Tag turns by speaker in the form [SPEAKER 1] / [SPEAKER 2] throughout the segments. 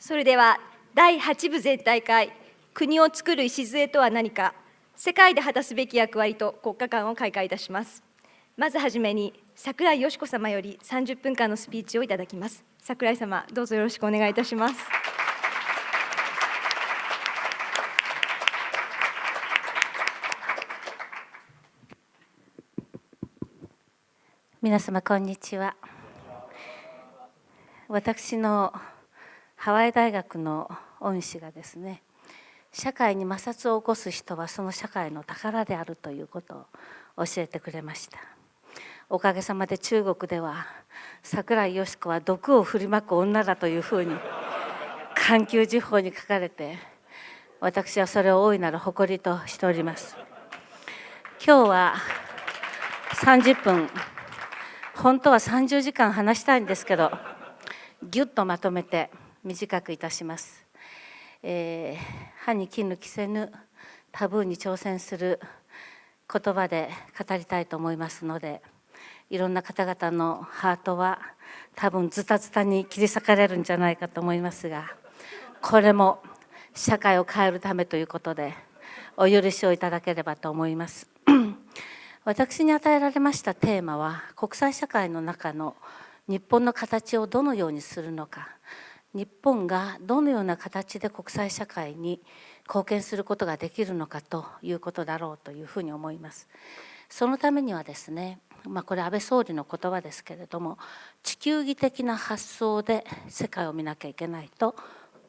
[SPEAKER 1] それでは第8部全体会、国をつくる礎とは何か、世界で果たすべき役割と国家観を開会いたします。まずはじめに、櫻井よし子様より30分間のスピーチをいただきます。櫻井様、どうぞよろしくお願いいたします。
[SPEAKER 2] 皆様こんにちは。私のハワイ大学の恩師がですね、社会に摩擦を起こす人はその社会の宝であるということを教えてくれました。おかげさまで中国では櫻井よし子は毒を振りまく女だというふうに環球時報に書かれて、私はそれを大いなる誇りとしております。今日は30分、本当は30時間話したいんですけど、ぎゅっとまとめて短くいたします。歯に衣着せぬタブーに挑戦する言葉で語りたいと思いますので、いろんな方々のハートは多分ズタズタに切り裂かれるんじゃないかと思いますが、これも社会を変えるためということでお許しをいただければと思います。私に与えられましたテーマは、国際社会の中の日本の形をどのようにするのか、日本がどのような形で国際社会に貢献することができるのかということだろうというふうに思います。そのためにはですね、これ安倍総理の言葉ですけれども、地球儀的な発想で世界を見なきゃいけないと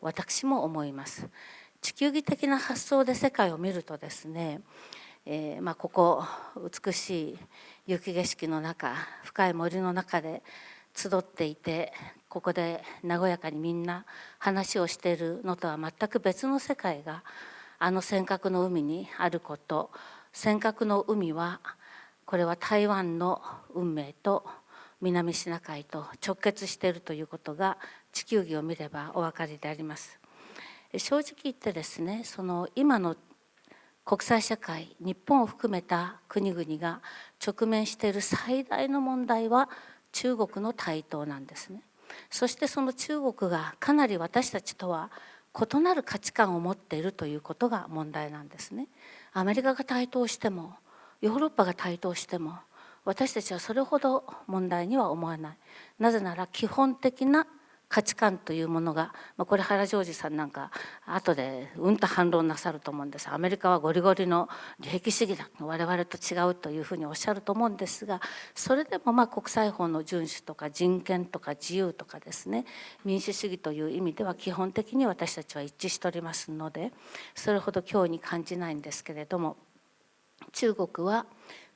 [SPEAKER 2] 私も思います。地球儀的な発想で世界を見るとですね、ここ美しい雪景色の中、深い森の中で集っていて、ここで和やかにみんな話をしているのとは全く別の世界があの尖閣の海にあること。尖閣の海はこれは台湾の運命と南シナ海と直結しているということが地球儀を見ればお分かりであります。正直言ってですね、その今の国際社会、日本を含めた国々が直面している最大の問題は中国の台頭なんですね。そしてその中国がかなり私たちとは異なる価値観を持っているということが問題なんですね。アメリカが台頭してもヨーロッパが台頭しても私たちはそれほど問題には思わない。なぜなら基本的な価値観というものが、これ原ジョージさんなんか後でと反論なさると思うんです。アメリカはゴリゴリの利益主義だ、我々と違うというふうにおっしゃると思うんですが、それでも国際法の遵守とか人権とか自由とかですね、民主主義という意味では基本的に私たちは一致しておりますので、それほど脅威に感じないんですけれども、中国は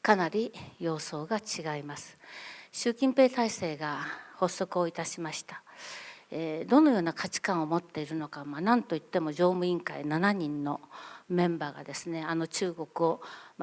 [SPEAKER 2] かなり様相が違います。習近平体制が発足をいたしました。どのような価値観を持っているのか、何といっても常務委員会7人のメンバーがですね、中国を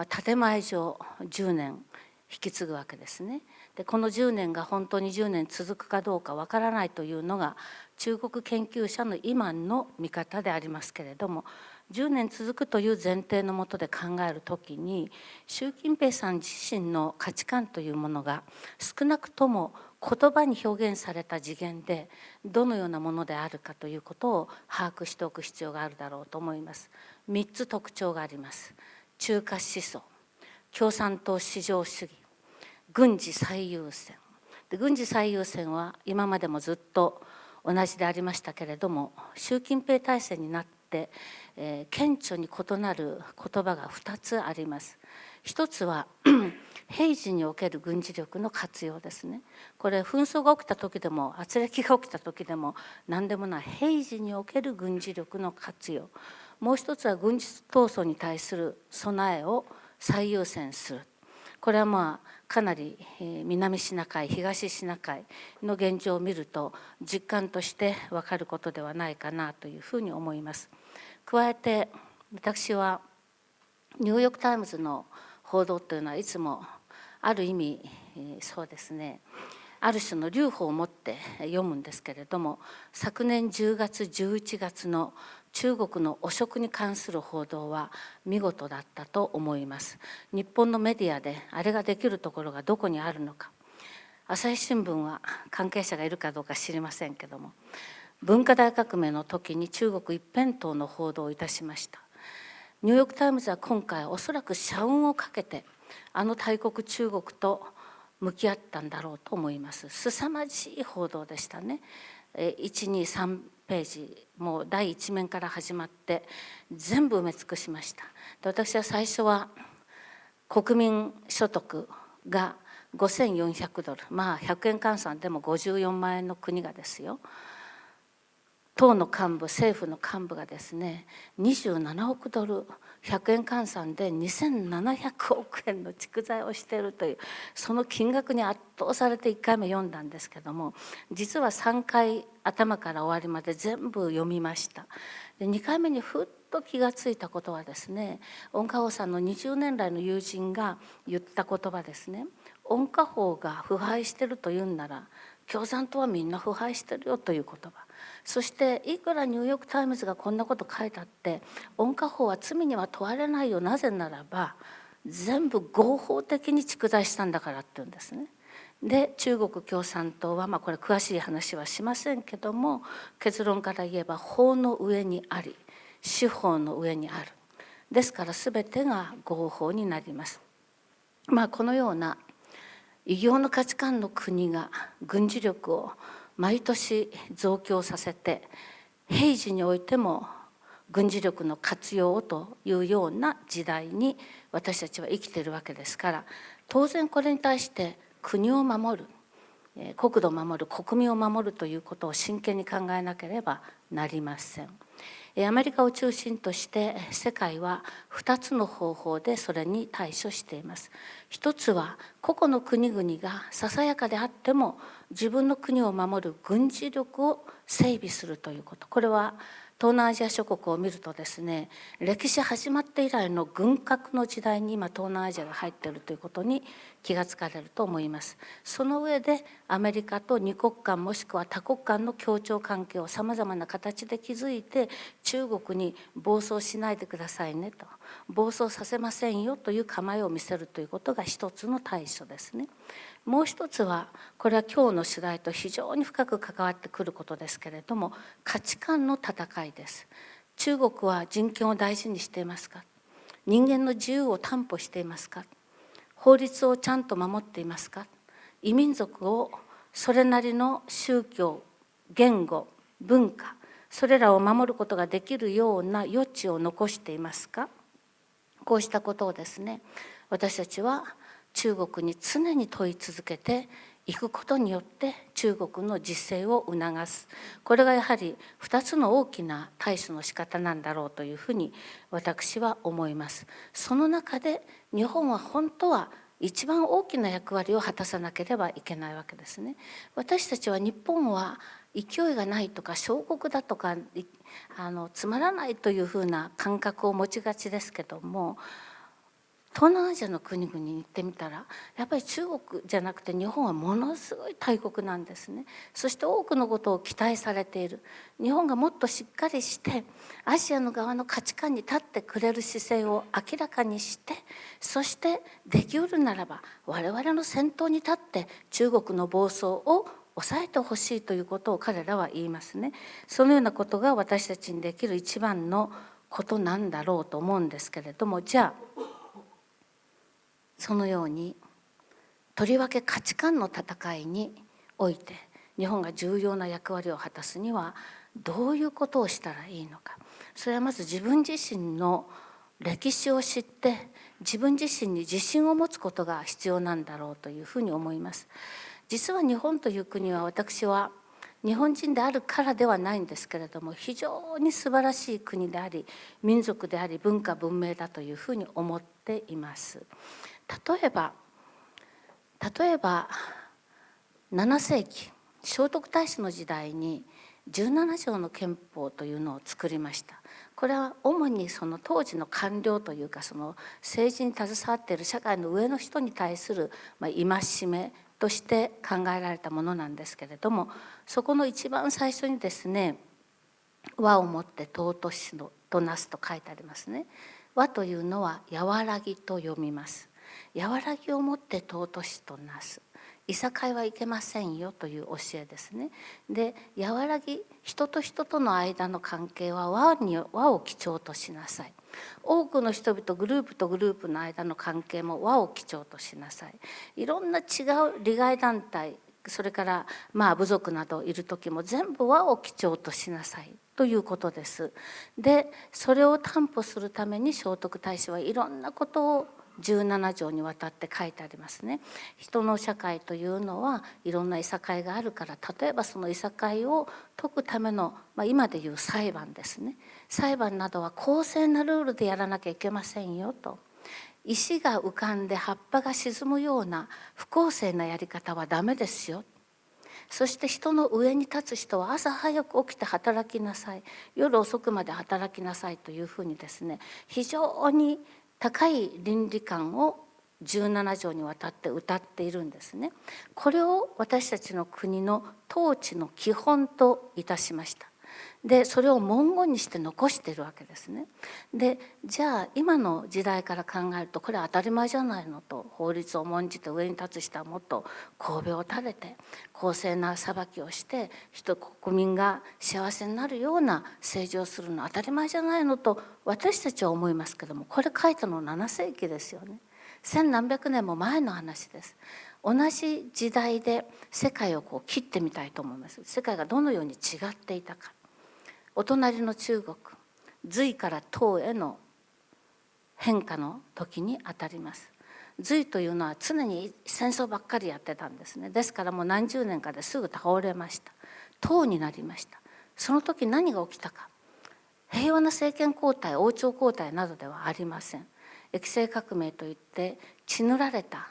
[SPEAKER 2] 建前上10年引き継ぐわけですね。でこの10年が本当に10年続くかどうかわからないというのが中国研究者の今の見方でありますけれども、10年続くという前提のもとで考えるときに、習近平さん自身の価値観というものが少なくとも言葉に表現された次元でどのようなものであるかということを把握しておく必要があるだろうと思います。3つ特徴があります。中華思想、共産党至上主義、軍事最優先。で軍事最優先は今までもずっと同じでありましたけれども、習近平体制になって顕著に異なる言葉が2つあります。一つは平時における軍事力の活用ですね。これ紛争が起きた時でも圧力が起きた時でも何でもない平時における軍事力の活用。もう一つは軍事闘争に対する備えを最優先する。これはかなり南シナ海、東シナ海の現状を見ると実感として分かることではないかなというふうに思います。加えて私はニューヨークタイムズの報道というのはいつもある意味そうですね、ある種の留保を持って読むんですけれども、昨年10月11月の中国の汚職に関する報道は見事だったと思います。日本のメディアであれができるところがどこにあるのか、朝日新聞は関係者がいるかどうか知りませんけども、文化大革命の時に中国一辺倒の報道をいたしました。ニューヨーク・タイムズは今回おそらく社運をかけて大国中国と向き合ったんだろうと思います。凄まじい報道でしたね。123ページ、もう第一面から始まって全部埋め尽くしました。で、私は最初は国民所得が5400ドル、100円換算でも54万円の国がですよ、党の幹部、政府の幹部がですね、27億ドル、100円換算で2700億円の蓄財をしているという、その金額に圧倒されて1回目読んだんですけども、実は3回頭から終わりまで全部読みました。で、2回目にふっと気がついたことはですね、温家宝さんの20年来の友人が言った言葉ですね。温家宝が腐敗してるというんなら、共産党はみんな腐敗してるよという言葉。そしていくらニューヨーク・タイムズがこんなこと書いたって温家宝は罪には問われないよ。なぜならば全部合法的に蓄財したんだからって言うんですね。で、中国共産党はこれ詳しい話はしませんけども、結論から言えば法の上にあり司法の上にある。ですから全てが合法になります。このような異形の価値観の国が軍事力を毎年増強させて、平時においても軍事力の活用をというような時代に私たちは生きているわけですから、当然これに対して国を守る、国土を守る、国民を守るということを真剣に考えなければなりません。アメリカを中心として世界は2つの方法でそれに対処しています。一つは個々の国々がささやかであっても自分の国を守る軍事力を整備するということ。これは東南アジア諸国を見るとですね、歴史始まって以来の軍拡の時代に今東南アジアが入っているということに気がつかれると思います。その上でアメリカと二国間もしくは多国間の協調関係をさまざまな形で築いて、中国に暴走しないでくださいねと、暴走させませんよという構えを見せるということが一つの対処ですね。もう一つは、これは今日の主題と非常に深く関わってくることですけれども、価値観の戦いです。中国は人権を大事にしていますか？人間の自由を担保していますか？法律をちゃんと守っていますか？異民族をそれなりの宗教、言語、文化、それらを守ることができるような余地を残していますか？こうしたことをですね、私たちは中国に常に問い続けていくことによって中国の自制を促す。これがやはり2つの大きな対処の仕方なんだろうというふうに私は思います。その中で日本は本当は一番大きな役割を果たさなければいけないわけですね。私たちは日本は勢いがないとか小国だとかつまらないというふうな感覚を持ちがちですけども、東南アジアの国々に行ってみたらやっぱり中国じゃなくて日本はものすごい大国なんですね。そして多くのことを期待されている。日本がもっとしっかりしてアジアの側の価値観に立ってくれる姿勢を明らかにして、そしてできうるならば我々の先頭に立って中国の暴走を抑えてほしいということを彼らは言いますね。そのようなことが私たちにできる一番のことなんだろうと思うんですけれども、じゃあそのようにとりわけ価値観の戦いにおいて日本が重要な役割を果たすにはどういうことをしたらいいのか。それはまず自分自身の歴史を知って自分自身に自信を持つことが必要なんだろうというふうに思います。実は日本という国は、私は日本人であるからではないんですけれども、非常に素晴らしい国であり民族であり文化文明だというふうに思っています。例えば7世紀聖徳太子の時代に17条の憲法というのを作りました。これは主にその当時の官僚というか、その政治に携わっている社会の上の人に対する戒めとして考えられたものなんですけれども、そこの一番最初にですね、和をもって尊しとなすと書いてありますね。和というのは和らぎと読みます。和らぎをもって尊しとなす。いさかいはいけませんよという教えですね。で、和らぎ、人と人との間の関係は和を基調としなさい。多くの人々、グループとグループの間の関係も和を基調としなさい。いろんな違う利害団体、それから部族などいる時も全部和を基調としなさいということです。で、それを担保するために聖徳太子はいろんなことを17条にわたって書いてありますね。人の社会というのはいろんないさかいがあるから、例えばそのいさかいを解くための、今でいう裁判ですね。裁判などは公正なルールでやらなきゃいけませんよと。石が浮かんで葉っぱが沈むような不公正なやり方はダメですよ。そして人の上に立つ人は朝早く起きて働きなさい、夜遅くまで働きなさいというふうにですね、非常に高い倫理観を17条にわたって謳っているんですね。これを私たちの国の統治の基本といたしました。で、それを文言にして残しているわけですね。で、じゃあ今の時代から考えるとこれは当たり前じゃないのと、法律を重んじて上に立つ人はもっと頭を垂れて公正な裁きをして国民が幸せになるような政治をするのは当たり前じゃないのと私たちは思いますけども、これ書いたの7世紀ですよね。千何百年も前の話です。同じ時代で世界を切ってみたいと思います。世界がどのように違っていたか。お隣の中国、隋から唐への変化の時にあたります。隋というのは常に戦争ばっかりやってたんですね。ですからもう何十年かですぐ倒れました。唐になりました。その時何が起きたか。平和な政権交代、王朝交代などではありません。液政革命といって血塗られた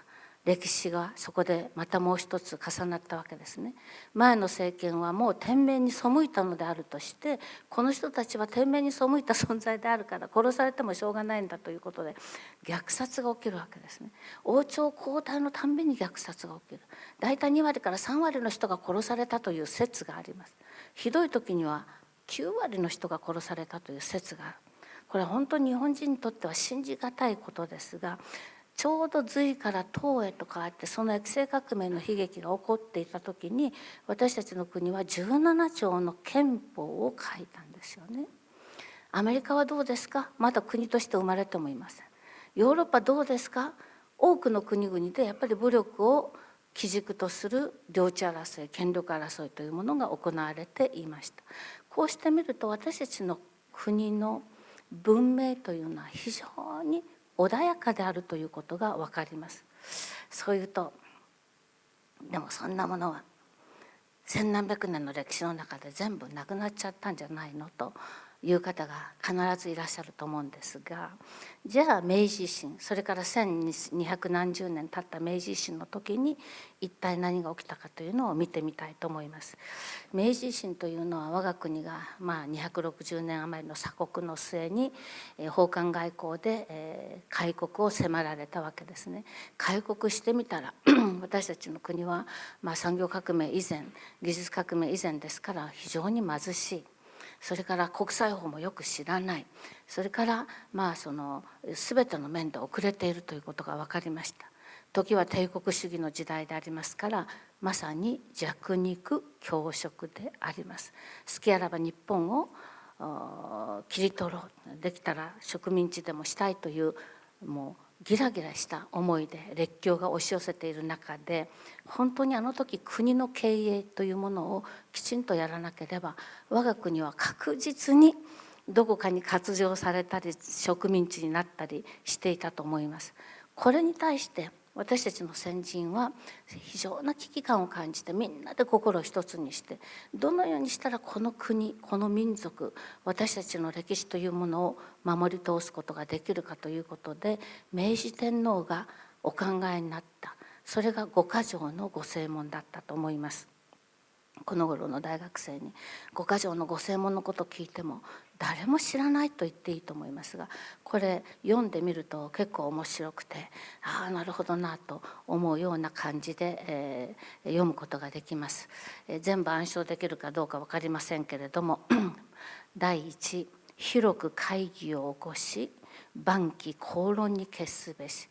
[SPEAKER 2] 歴史がそこでまたもう一つ重なったわけですね。前の政権はもう天命に背いたのであるとして、この人たちは天命に背いた存在であるから殺されてもしょうがないんだということで虐殺が起きるわけですね。王朝交代のたんびに虐殺が起きる。大体2割から3割の人が殺されたという説があります。ひどい時には9割の人が殺されたという説がある。これは本当に日本人にとっては信じがたいことですが、ちょうど隋から唐へと変わってその液政革命の悲劇が起こっていた時に、私たちの国は17条の憲法を書いたんですよね。アメリカはどうですか。まだ国として生まれてもいません。ヨーロッパどうですか。多くの国々でやっぱり武力を基軸とする領地争い、権力争いというものが行われていました。こうしてみると私たちの国の文明というのは非常に穏やかであるということが分かります。そういうと、でもそんなものは千何百年の歴史の中で全部なくなっちゃったんじゃないのという方が必ずいらっしゃると思うんですが、じゃあ明治維新、それから1200何十年経った明治維新の時に一体何が起きたかというのを見てみたいと思います。明治維新というのは我が国が260年余りの鎖国の末に封建外交で開国を迫られたわけですね。開国してみたら私たちの国は産業革命以前、技術革命以前ですから非常に貧しい。それから国際法もよく知らない。それから全ての面で遅れているということが分かりました。時は帝国主義の時代でありますから、まさに弱肉強食であります。好きあらば日本を切り取ろう、できたら植民地でもしたいというもうギラギラした思いで列強が押し寄せている中で、本当にあの時国の経営というものをきちんとやらなければ我が国は確実にどこかに割譲されたり植民地になったりしていたと思います。これに対して私たちの先人は非常な危機感を感じて、みんなで心を一つにして、どのようにしたらこの国、この民族、私たちの歴史というものを守り通すことができるかということで、明治天皇がお考えになった、それが五箇条の御誓文だったと思います。この頃の大学生に五箇条の御誓文のことを聞いても誰も知らないと言っていいと思いますが、これ読んでみると結構面白くて、ああなるほどなと思うような感じで、読むことができます。全部暗唱できるかどうか分かりませんけれども第一、広く会議を起こし万機公論に決すべし、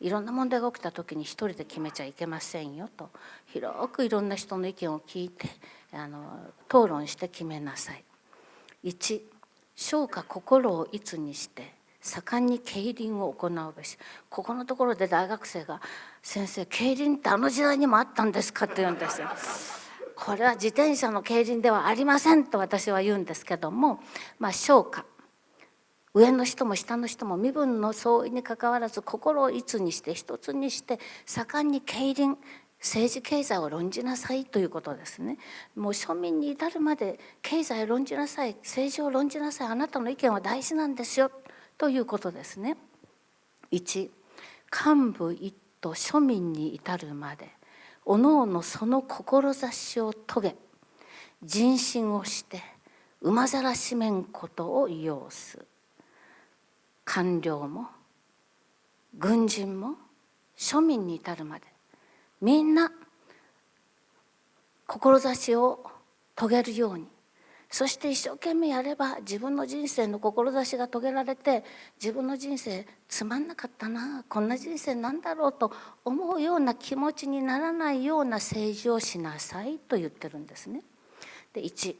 [SPEAKER 2] いろんな問題が起きた時に一人で決めちゃいけませんよと、広くいろんな人の意見を聞いて討論して決めなさい。1、生か心を一にして盛んに競輪を行うべし。ここのところで大学生が「先生、競輪ってあの時代にもあったんですか?」って言うんですよ。これは自転車の競輪ではありませんと私は言うんですけども、生か、上の人も下の人も身分の相違にかかわらず心を一にして一つにして盛んに競輪、政治経済を論じなさいということですね。もう庶民に至るまで経済を論じなさい、政治を論じなさい、あなたの意見は大事なんですよということですね。1、幹部一途庶民に至るまでおのおのその志を遂げ人心をして馬ざらしめんことを要す。官僚も軍人も庶民に至るまでみんな志を遂げるように、そして一生懸命やれば自分の人生の志が遂げられて、自分の人生つまんなかったな、こんな人生なんだろうと思うような気持ちにならないような政治をしなさいと言ってるんですね。で1、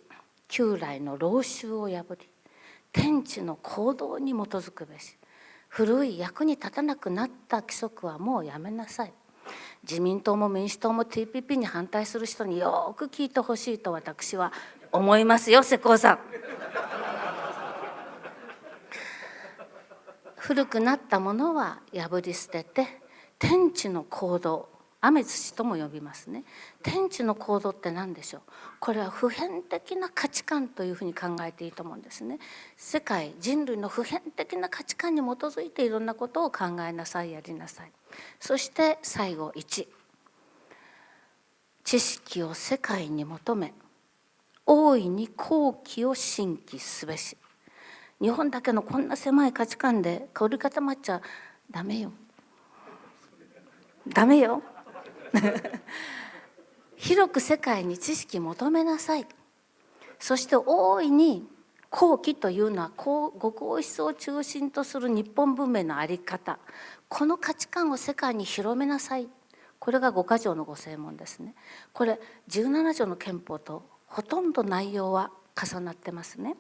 [SPEAKER 2] 旧来の老習を破り天地の行動に基づくべし。古い役に立たなくなった規則はもうやめなさい。自民党も民主党も TPP に反対する人によく聞いてほしいと私は思いますよ、世耕さん。古くなったものは破り捨てて天地の行動、雨土とも呼びますね。天地の行動って何でしょう。これは普遍的な価値観というふうに考えていいと思うんですね。世界人類の普遍的な価値観に基づいていろんなことを考えなさい、やりなさい。そして最後1、知識を世界に求め大いに好奇を新規すべし。日本だけのこんな狭い価値観で凝り固まっちゃダメよ、ダメよ広く世界に知識求めなさい。そして大いに好奇というのはご皇室を中心とする日本文明の在り方、この価値観を世界に広めなさい。これが5か条のご誓文ですね。これ17条の憲法とほとんど内容は重なってますね。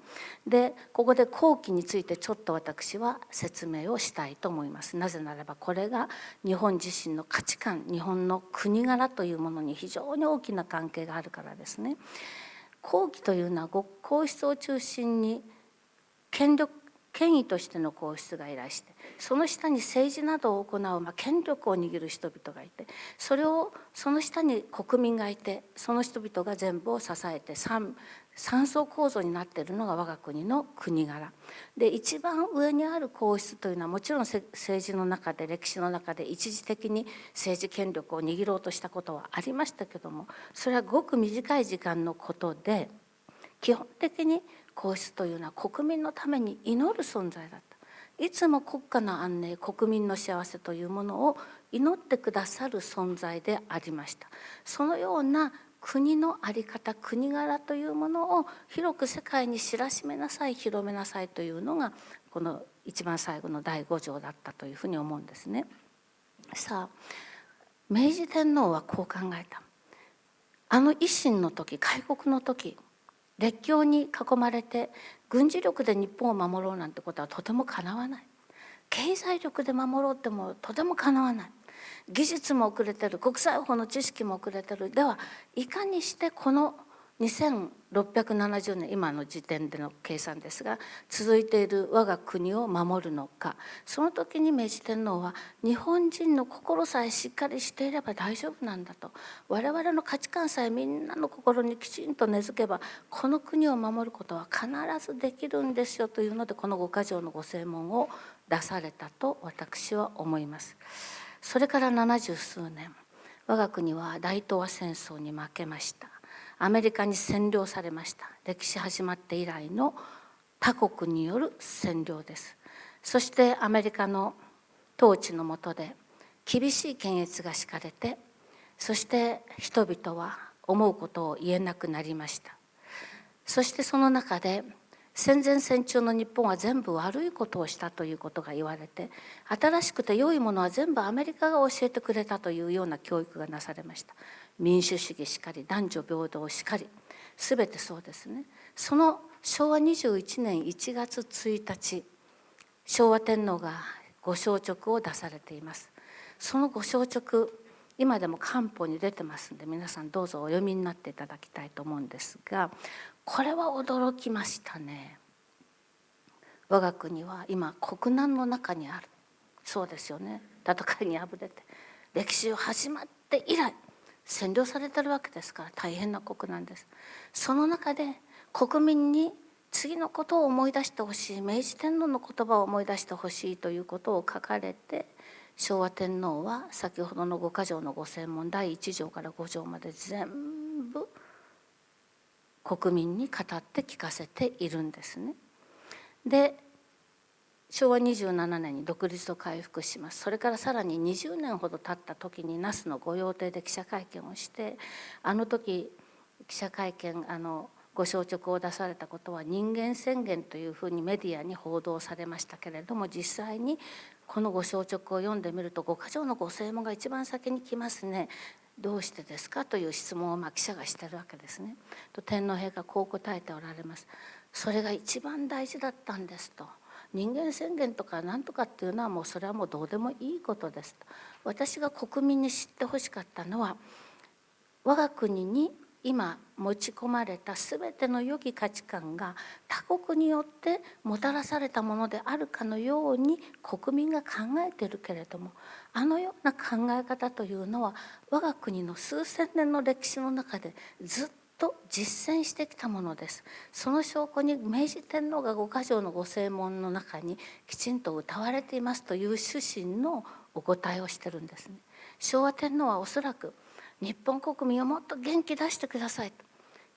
[SPEAKER 2] でここで好奇についてちょっと私は説明をしたいと思います。なぜならばこれが日本自身の価値観、日本の国柄というものに非常に大きな関係があるからですね。好奇というのは皇室を中心に権威としての皇室がいらして、その下に政治などを行う、権力を握る人々がいて、その下に国民がいて、その人々が全部を支えて三層構造になっているのが我が国の国柄で、一番上にある皇室というのはもちろん政治の中で歴史の中で一時的に政治権力を握ろうとしたことはありましたけども、それはごく短い時間のことで、基本的に皇室というのは国民のために祈る存在だった。いつも国家の安寧、国民の幸せというものを祈ってくださる存在でありました。そのような国の在り方、国柄というものを広く世界に知らしめなさい、広めなさいというのがこの一番最後の第5条だったというふうに思うんですね。さあ、明治天皇はこう考えた。あの維新の時、開国の時、列強に囲まれて軍事力で日本を守ろうなんてことはとてもかなわない。経済力で守ろうってもとてもかなわない。技術も遅れてる、国際法の知識も遅れてる。ではいかにしてこの2670年、今の時点での計算ですが続いている我が国を守るのか。その時に明治天皇は日本人の心さえしっかりしていれば大丈夫なんだと、我々の価値観さえみんなの心にきちんと根付けばこの国を守ることは必ずできるんですよというので、この5か条のご誓文を出されたと私は思います。それから70数年、我が国は大東亜戦争に負けました。アメリカに占領されました。歴史始まって以来の他国による占領です。そしてアメリカの統治の下で厳しい検閲が敷かれて、そして人々は思うことを言えなくなりました。そしてその中で戦前戦中の日本は全部悪いことをしたということが言われて、新しくて良いものは全部アメリカが教えてくれたというような教育がなされました。民主主義しかり、男女平等しかり、全てそうですね。その昭和21年1月1日、昭和天皇がご詔勅を出されています。そのご詔勅、今でも官報に出てますんで、皆さんどうぞお読みになっていただきたいと思うんですが、これは驚きましたね。我が国は今国難の中にある。そうですよね。戦いに敗れて歴史を始まって以来占領されてるわけですから、大変な国難です。その中で国民に次のことを思い出してほしい、明治天皇の言葉を思い出してほしいということを書かれて、昭和天皇は先ほどの五箇条の御誓文第1条から5条まで全部国民に語って聞かせているんですね。で、昭和27年に独立を回復します。それからさらに20年ほど経った時に那須の御用邸で記者会見をして、あの時記者会見ご詔勅を出されたことは人間宣言というふうにメディアに報道されましたけれども、実際にこのご詔勅を読んでみると、五箇条の御誓文が一番先に来ますね。どうしてですかという質問を記者がしてるわけですね。と天皇陛下こう答えておられます。それが一番大事だったんですと。人間宣言とか何とかっていうのはもうそれはもうどうでもいいことですと。私が国民に知ってほしかったのは、我が国に今持ち込まれた全ての良き価値観が他国によってもたらされたものであるかのように国民が考えているけれども、あのような考え方というのは我が国の数千年の歴史の中でずっと実践してきたものです。その証拠に明治天皇が五箇条の御誓文の中にきちんと謳われていますという趣旨のお答えをしてるんですね。昭和天皇はおそらく日本国民をもっと元気出してくださいと。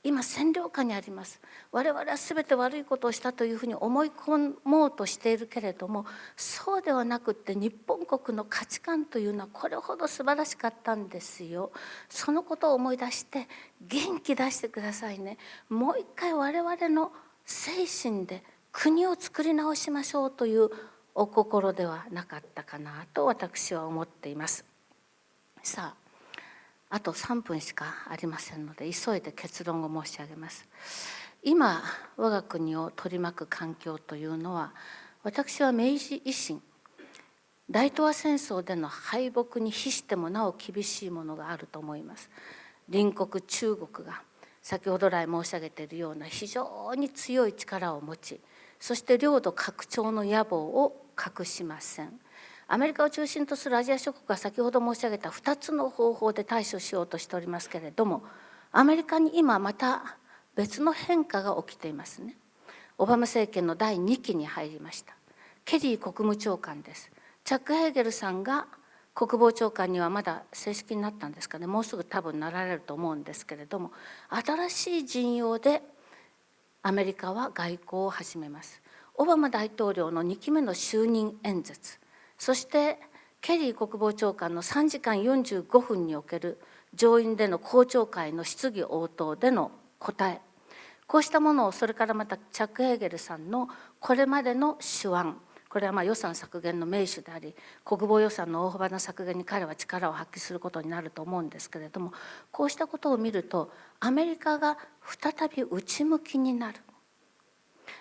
[SPEAKER 2] 今占領下にあります。我々は全て悪いことをしたというふうに思い込もうとしているけれども、そうではなくって日本国の価値観というのはこれほど素晴らしかったんですよ。そのことを思い出して元気出してくださいね。もう一回我々の精神で国を作り直しましょうというお心ではなかったかなと私は思っています。さあ、あと3分しかありませんので急いで結論を申し上げます。今我が国を取り巻く環境というのは、私は明治維新大東亜戦争での敗北に比してもなお厳しいものがあると思います。隣国中国が先ほど来申し上げているような非常に強い力を持ち、そして領土拡張の野望を隠しません。アメリカを中心とするアジア諸国が先ほど申し上げた2つの方法で対処しようとしておりますけれども、アメリカに今また別の変化が起きていますね。オバマ政権の第2期に入りました。ケリー国務長官です。チャック・ヘーゲルさんが国防長官にはまだ正式になったんですかね。もうすぐ多分なられると思うんですけれども、新しい陣容でアメリカは外交を始めます。オバマ大統領の2期目の就任演説、そしてケリー国防長官の3時間45分における上院での公聴会の質疑応答での答え、こうしたものを、それからまたチャック・ヘーゲルさんのこれまでの手腕、これは予算削減の名手であり、国防予算の大幅な削減に彼は力を発揮することになると思うんですけれども、こうしたことを見るとアメリカが再び内向きになる。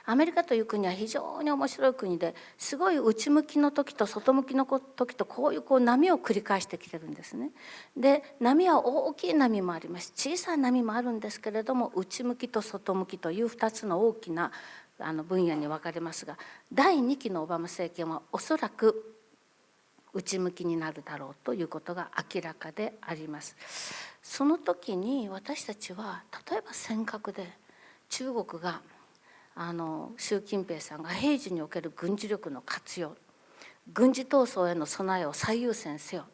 [SPEAKER 2] アメリカという国は非常に面白い国で、すごい内向きの時と外向きの時とこういう波を繰り返してきてるんですね。で、波は大きい波もあります。小さい波もあるんですけれども、内向きと外向きという2つの大きな分野に分かれますが、第2期のオバマ政権はおそらく内向きになるだろうということが明らかであります。その時に私たちは、例えば尖閣で中国が習近平さんが平時における軍事力の活用、軍事闘争への備えを最優先せよ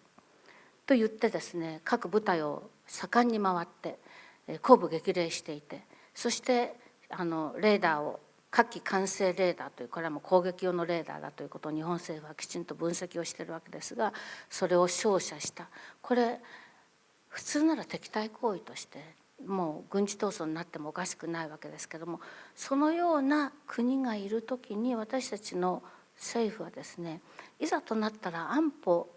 [SPEAKER 2] と言ってですね、各部隊を盛んに回って後部激励していて、そしてレーダーを火器管制レーダーという、これはもう攻撃用のレーダーだということを日本政府はきちんと分析をしているわけですが、それを照射した。これ普通なら敵対行為としてもう軍事闘争になってもおかしくないわけですけども、そのような国がいる時に私たちの政府はですね、いざとなったら安保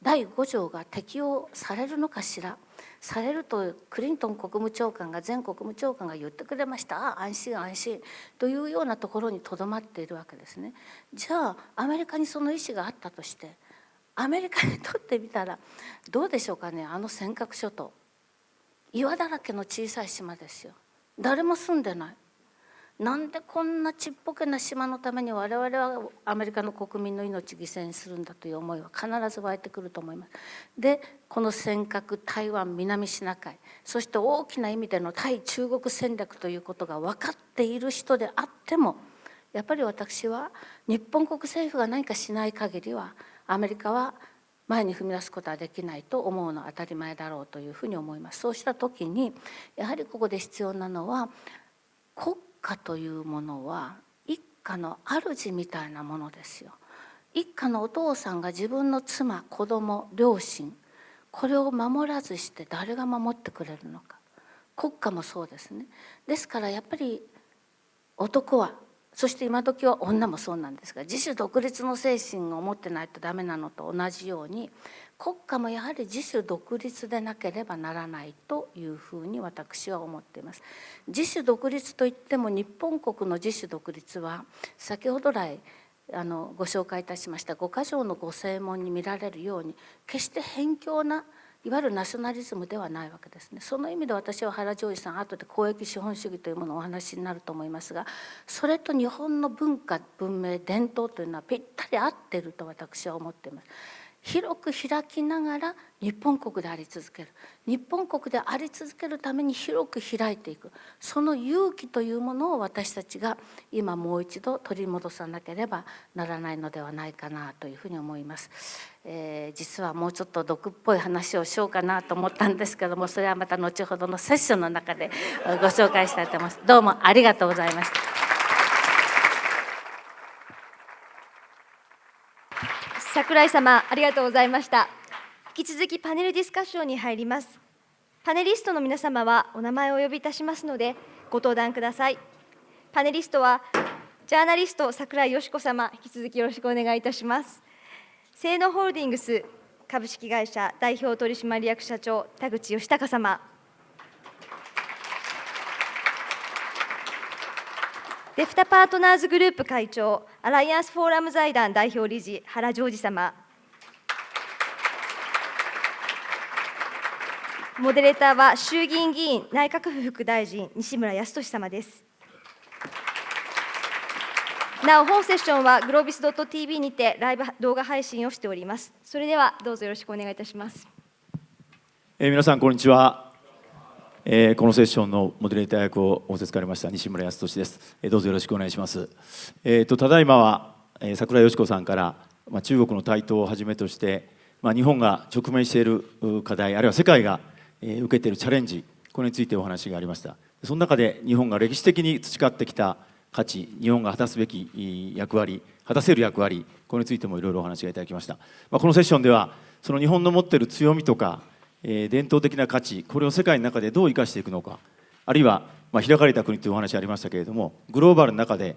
[SPEAKER 2] 第5条が適用されるのかしら、されるとクリントン国務長官が前国務長官が言ってくれました。安心安心というようなところにとどまっているわけですね。じゃあアメリカにその意思があったとして、アメリカにとってみたらどうでしょうかね。あの尖閣諸島、岩だらけの小さい島ですよ。誰も住んでない。なんでこんなちっぽけな島のために我々はアメリカの国民の命を犠牲にするんだという思いは必ず湧いてくると思います。でこの尖閣、台湾、南シナ海、そして大きな意味での対中国戦略ということが分かっている人であっても、やっぱり私は日本国政府が何かしない限りはアメリカは前に踏み出すことはできないと思うのは当たり前だろうというふうに思います。そうした時にやはりここで必要なのは、国家というものは一家の主みたいなものですよ。一家のお父さんが自分の妻、子供、両親、これを守らずして誰が守ってくれるのか。国家もそうですね。ですからやっぱり男は、そして今時は女もそうなんですが、自主独立の精神を持ってないとダメなのと同じように、国家もやはり自主独立でなければならないというふうに私は思っています。自主独立といっても、日本国の自主独立は先ほど来ご紹介いたしました五箇条のご正門に見られるように、決して偏狭ないわゆるナショナリズムではないわけですね。その意味で私は原ジョージさん、後で公益資本主義というものをお話になると思いますが、それと日本の文化、文明、伝統というのはぴったり合っていると私は思っています。広く開きながら日本国であり続ける、日本国であり続けるために広く開いていく、その勇気というものを私たちが今もう一度取り戻さなければならないのではないかなというふうに思います。実はもうちょっと毒っぽい話をしようかなと思ったんですけども、それはまた後ほどのセッションの中でご紹介したいと思います。どうもありがとうございました。
[SPEAKER 1] 櫻井様、ありがとうございました。引き続きパネルディスカッションに入ります。パネリストの皆様はお名前をお呼びいたしますのでご登壇ください。パネリストはジャーナリスト櫻井よし子様、引き続きよろしくお願いいたします。西濃ホールディングス株式会社代表取締役社長田口義孝様、デフタパートナーズグループ会長アライアンスフォーラム財団代表理事原ジョージ様、モデレーターは衆議院議員内閣府副大臣西村康稔様です。なお本セッションはグロービス .tv にてライブ動画配信をしております。それではどうぞよろしくお願いいたします。
[SPEAKER 3] 皆さんこんにちは。このセッションのモデレーター役を仰せつかりました西村康稔です。どうぞよろしくお願いします。ただいまは櫻井よし子さんから中国の台頭をはじめとして日本が直面している課題、あるいは世界が受けているチャレンジ、これについてお話がありました。その中で日本が歴史的に培ってきた価値、日本が果たすべき役割、果たせる役割、これについてもいろいろお話がいただきました。このセッションではその日本の持っている強みとか伝統的な価値、これを世界の中でどう生かしていくのか、あるいは開かれた国というお話ありましたけれども、グローバルの中で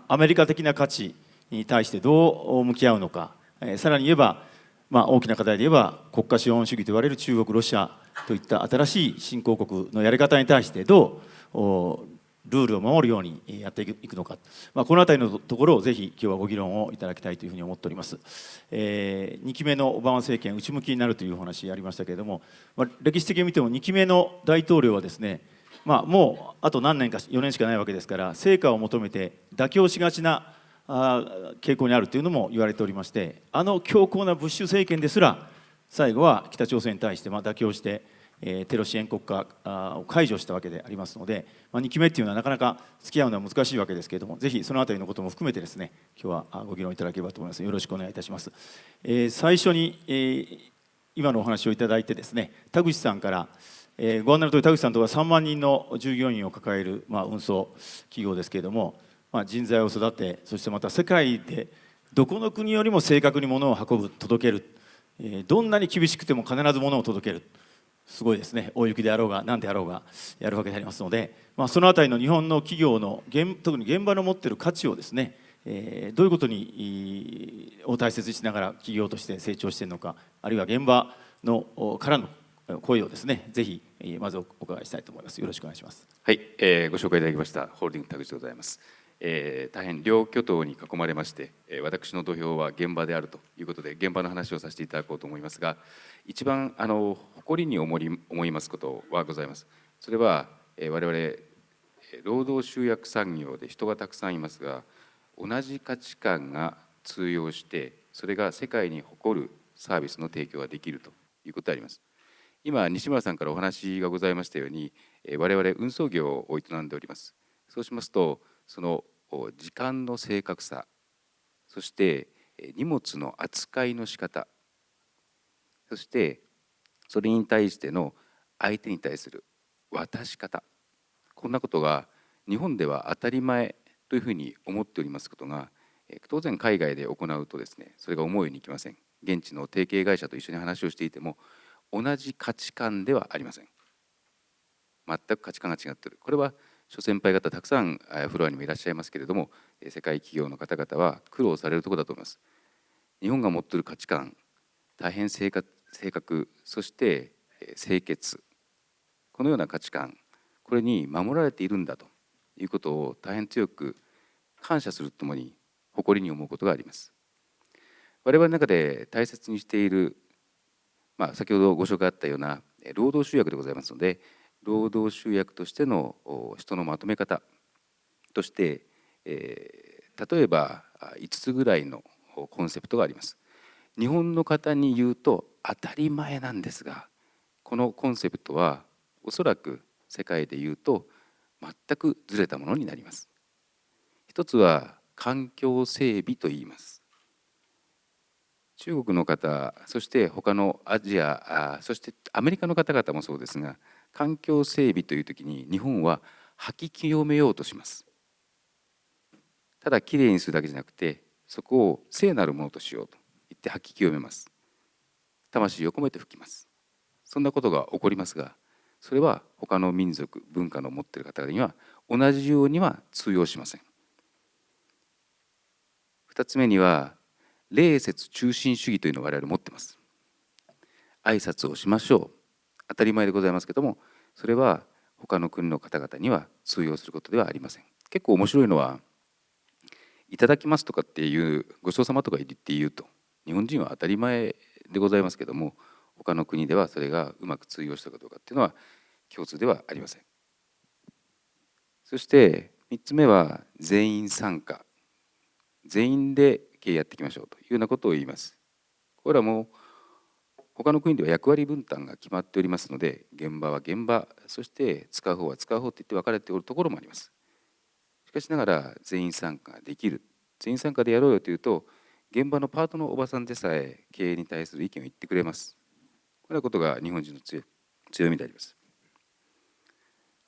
[SPEAKER 3] アメリカ的な価値に対してどう向き合うのか、さらに言えば大きな課題で言えば国家資本主義と言われる中国、ロシアといった新しい新興国のやり方に対してどうルールを守るようにやっていくのか、このあたりのところをぜひ今日はご議論をいただきたいというふうに思っております。2期目のオバマ政権、内向きになるというお話ありましたけれども、歴史的に見ても2期目の大統領はですね、もうあと何年か4年しかないわけですから、成果を求めて妥協しがちな傾向にあるというのも言われておりまして、強硬なブッシュ政権ですら最後は北朝鮮に対して妥協してテロ支援国家を解除したわけでありますので、2期目っていうのはなかなか付き合うのは難しいわけですけれども、ぜひそのあたりのことも含めてですね、今日はご議論いただければと思います。よろしくお願いいたします。最初に今のお話をいただいてですね、田口さんからご案内のとおり田口さんとは3万人の従業員を抱える運送企業ですけれども、人材を育て、そしてまた世界でどこの国よりも正確に物を運ぶ、届ける、どんなに厳しくても必ず物を届ける、すごいですね。大雪であろうが何であろうがやるわけでありますので、そのあたりの日本の企業の特に現場の持っている価値をですね、どういうことを大切にしながら企業として成長しているのか、あるいは現場のからの声をですね、ぜひまずお伺いしたいと思います。よろしくお願いします。
[SPEAKER 4] はい、ご紹介いただきましたホールディング田口でございます。大変両巨頭に囲まれまして、私の土俵は現場であるということで、現場の話をさせていただこうと思いますが、一番誇りに思いますことはございます。それは、我々労働集約産業で人がたくさんいますが、同じ価値観が通用して、それが世界に誇るサービスの提供ができるということであります。今西村さんからお話がございましたように、我々運送業を営んでおります。そうしますと、その時間の正確さ、そして荷物の扱いの仕方、そしてそれに対しての相手に対する渡し方、こんなことが日本では当たり前というふうに思っておりますことが、当然海外で行うとですね、それが思うようにいきません。現地の提携会社と一緒に話をしていても、同じ価値観ではありません。全く価値観が違っている。これは諸先輩方たくさんフロアにもいらっしゃいますけれども、世界企業の方々は苦労されるところだと思います。日本が持っている価値観、大変正確、そして清潔、このような価値観、これに守られているんだということを大変強く感謝するとともに誇りに思うことがあります。我々の中で大切にしている、先ほどご紹介あったような労働集約でございますので、労働集約としての人のまとめ方として、例えば5つぐらいのコンセプトがあります。日本の方に言うと当たり前なんですが、このコンセプトはおそらく世界で言うと全くずれたものになります。一つは環境整備と言います。中国の方、そして他のアジア、そしてアメリカの方々もそうですが、環境整備というときに日本は吐き清めようとします。ただきれいにするだけじゃなくて、そこを聖なるものとしようと言って吐き清めます。魂を込めて吹きます。そんなことが起こりますが、それは他の民族、文化の持っている方々には同じようには通用しません。2つ目には礼節中心主義というのを我々持っています。挨拶をしましょう。当たり前でございますけども、それは他の国の方々には通用することではありません。結構面白いのは、いただきますとかっていう、ごちそうさまとか言って言うと、日本人は当たり前でございますけども、他の国ではそれがうまく通用したかどうかっていうのは共通ではありません。そして3つ目は全員参加。全員で経営やっていきましょうというようなことを言います。これはもう他の国では役割分担が決まっておりますので、現場は現場、そして使う方は使う方といって分かれておるところもあります。しかしながら全員参加ができる。全員参加でやろうよというと、現場のパートのおばさんでさえ経営に対する意見を言ってくれます。これはことが日本人の強みであります。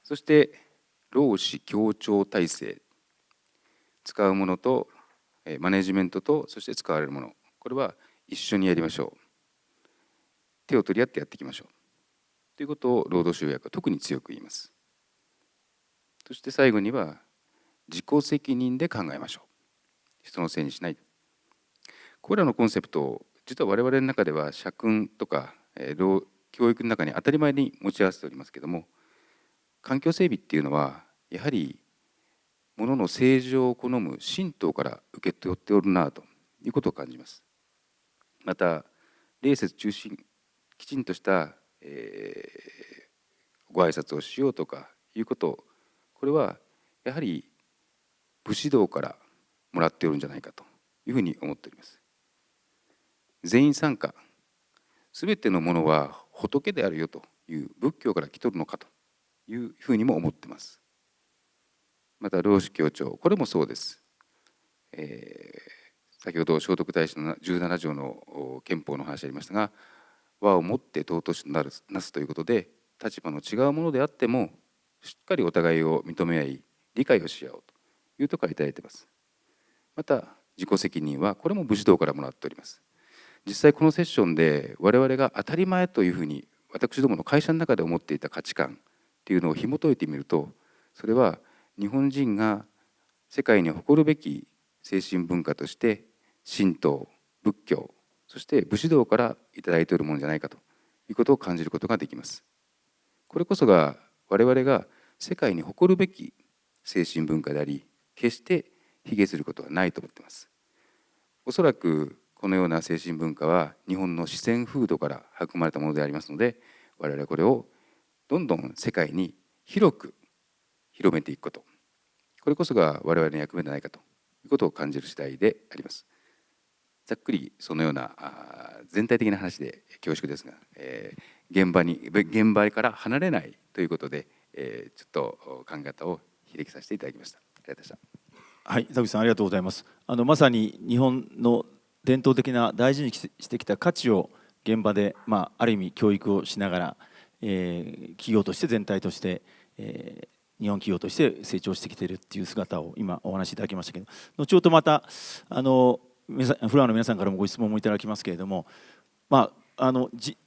[SPEAKER 4] そして労使協調体制。使うものとマネジメントと、そして使われるもの、これは一緒にやりましょう。手を取り合ってやっていきましょうということを労働集約は特に強く言います。そして最後には自己責任で考えましょう。人のせいにしない。これらのコンセプトを実は我々の中では社訓とか教育の中に当たり前に持ち合わせておりますけれども、環境整備っていうのはやはり物の正常を好む神道から受け取っておるなということを感じます。また礼節中心、きちんとした、ご挨拶をしようとかいうこと、これはやはり武士道からもらっておるんじゃないかというふうに思っております。全員参加、すべてのものは仏であるよという仏教から来とるのかというふうにも思っています。また労使協調、これもそうです。先ほど聖徳太子の17条の憲法の話ありましたが、和をもって尊しとなすということで、立場の違うものであってもしっかりお互いを認め合い理解をし合おうというところがいただいています。また自己責任はこれも武士道からもらっております。実際このセッションで我々が当たり前というふうに私どもの会社の中で思っていた価値観っていうのを紐解いてみると、それは日本人が世界に誇るべき精神文化として神道、仏教、そして武士道からいただいているものじゃないかということを感じることができます。これこそが我々が世界に誇るべき精神文化であり、決して卑下することはないと思っています。おそらくこのような精神文化は日本の四川風土から育まれたものでありますので、我々はこれをどんどん世界に広く広めていくこと、これこそが我々の役目ではないかということを感じる次第であります。ざっくりそのような全体的な話で恐縮ですが、現場から離れないということで、ちょっと考え方をひれきさせていただきました。ありがとうございました。
[SPEAKER 3] はい、田口さんありがとうございます。まさに日本の伝統的な大事にしてきた価値を現場で、ある意味教育をしながら、企業として全体として、日本企業として成長してきているっていう姿を今お話しいただきましたけど、後ほどまたフロアの皆さんからもご質問もいただきますけれども、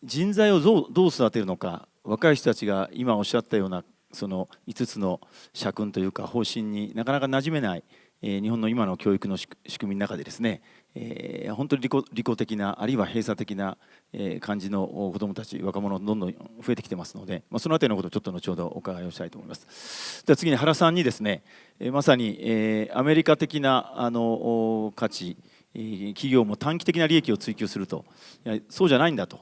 [SPEAKER 3] 人材をどう育てるのか、若い人たちが今おっしゃったようなその5つの社訓というか方針になかなか馴染めない日本の今の教育の仕組みの中でですね、本当に利己的なあるいは閉鎖的な感じの子どもたち、若者どんどん増えてきてますので、そのあたりのことをちょっと後ほどお伺いをしたいと思います。では次に原さんにですね、まさにアメリカ的な価値、企業も短期的な利益を追求すると、そうじゃないんだと、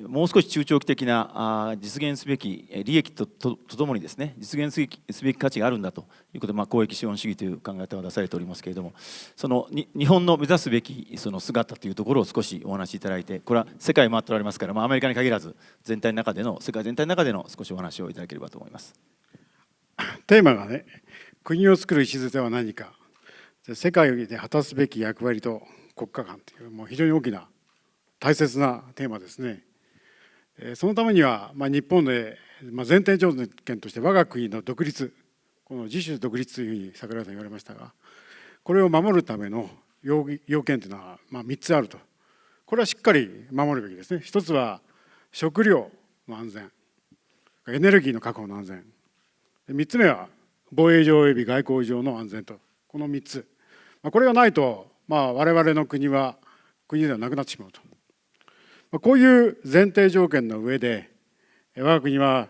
[SPEAKER 3] もう少し中長期的な実現すべき利益とともにですね、実現すべき価値があるんだということで、公益資本主義という考え方が出されておりますけれども、その日本の目指すべきその姿というところを少しお話しいただいて、これは世界回っておられますから、アメリカに限らず全体の中での世界全体の中での少しお話をいただければと思います。
[SPEAKER 5] テーマがね、国を作る礎は何か、世界で果たすべき役割と国家観という、もう非常に大きな大切なテーマですね。そのためには、日本で前提条件として我が国の独立、この自主独立というふうに桜井さん言われましたが、これを守るための要件というのは3つあると。これはしっかり守るべきですね。一つは食料の安全、エネルギーの確保の安全、3つ目は防衛上および外交上の安全と、この3つ、これがないと、我々の国は国ではなくなってしまうと。こういう前提条件の上で、我が国は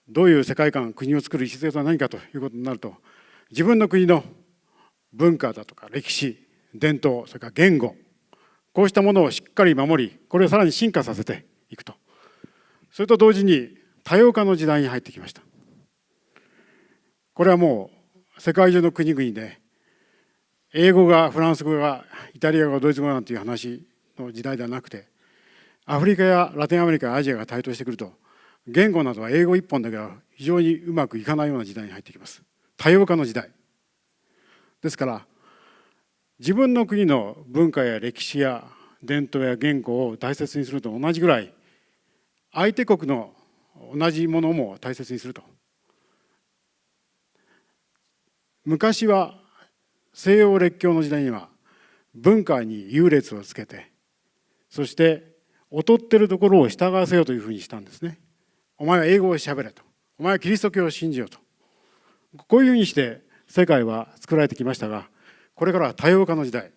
[SPEAKER 5] どういう世界観、国を作る礎とは何かということになると、自分の国の文化だとか歴史、伝統、それから言語、こうしたものをしっかり守り、これをさらに進化させていくと。それと同時に多様化の時代に入ってきました。これはもう世界中の国々で、英語がフランス語がイタリア語がドイツ語なんていう話の時代ではなくて、アフリカやラテンアメリカ、アジアが台頭してくると、言語などは英語一本だけは非常にうまくいかないような時代に入ってきます。多様化の時代ですから、自分の国の文化や歴史や伝統や言語を大切にすると同じぐらい、相手国の同じものも大切にすると。昔は西洋列強の時代には文化に優劣をつけて、そして劣ってるところを従わせようというふうにしたんですね。お前は英語をしゃべれと、お前はキリスト教を信じようと、こういうふうにして世界は作られてきましたが、これからは多様化の時代、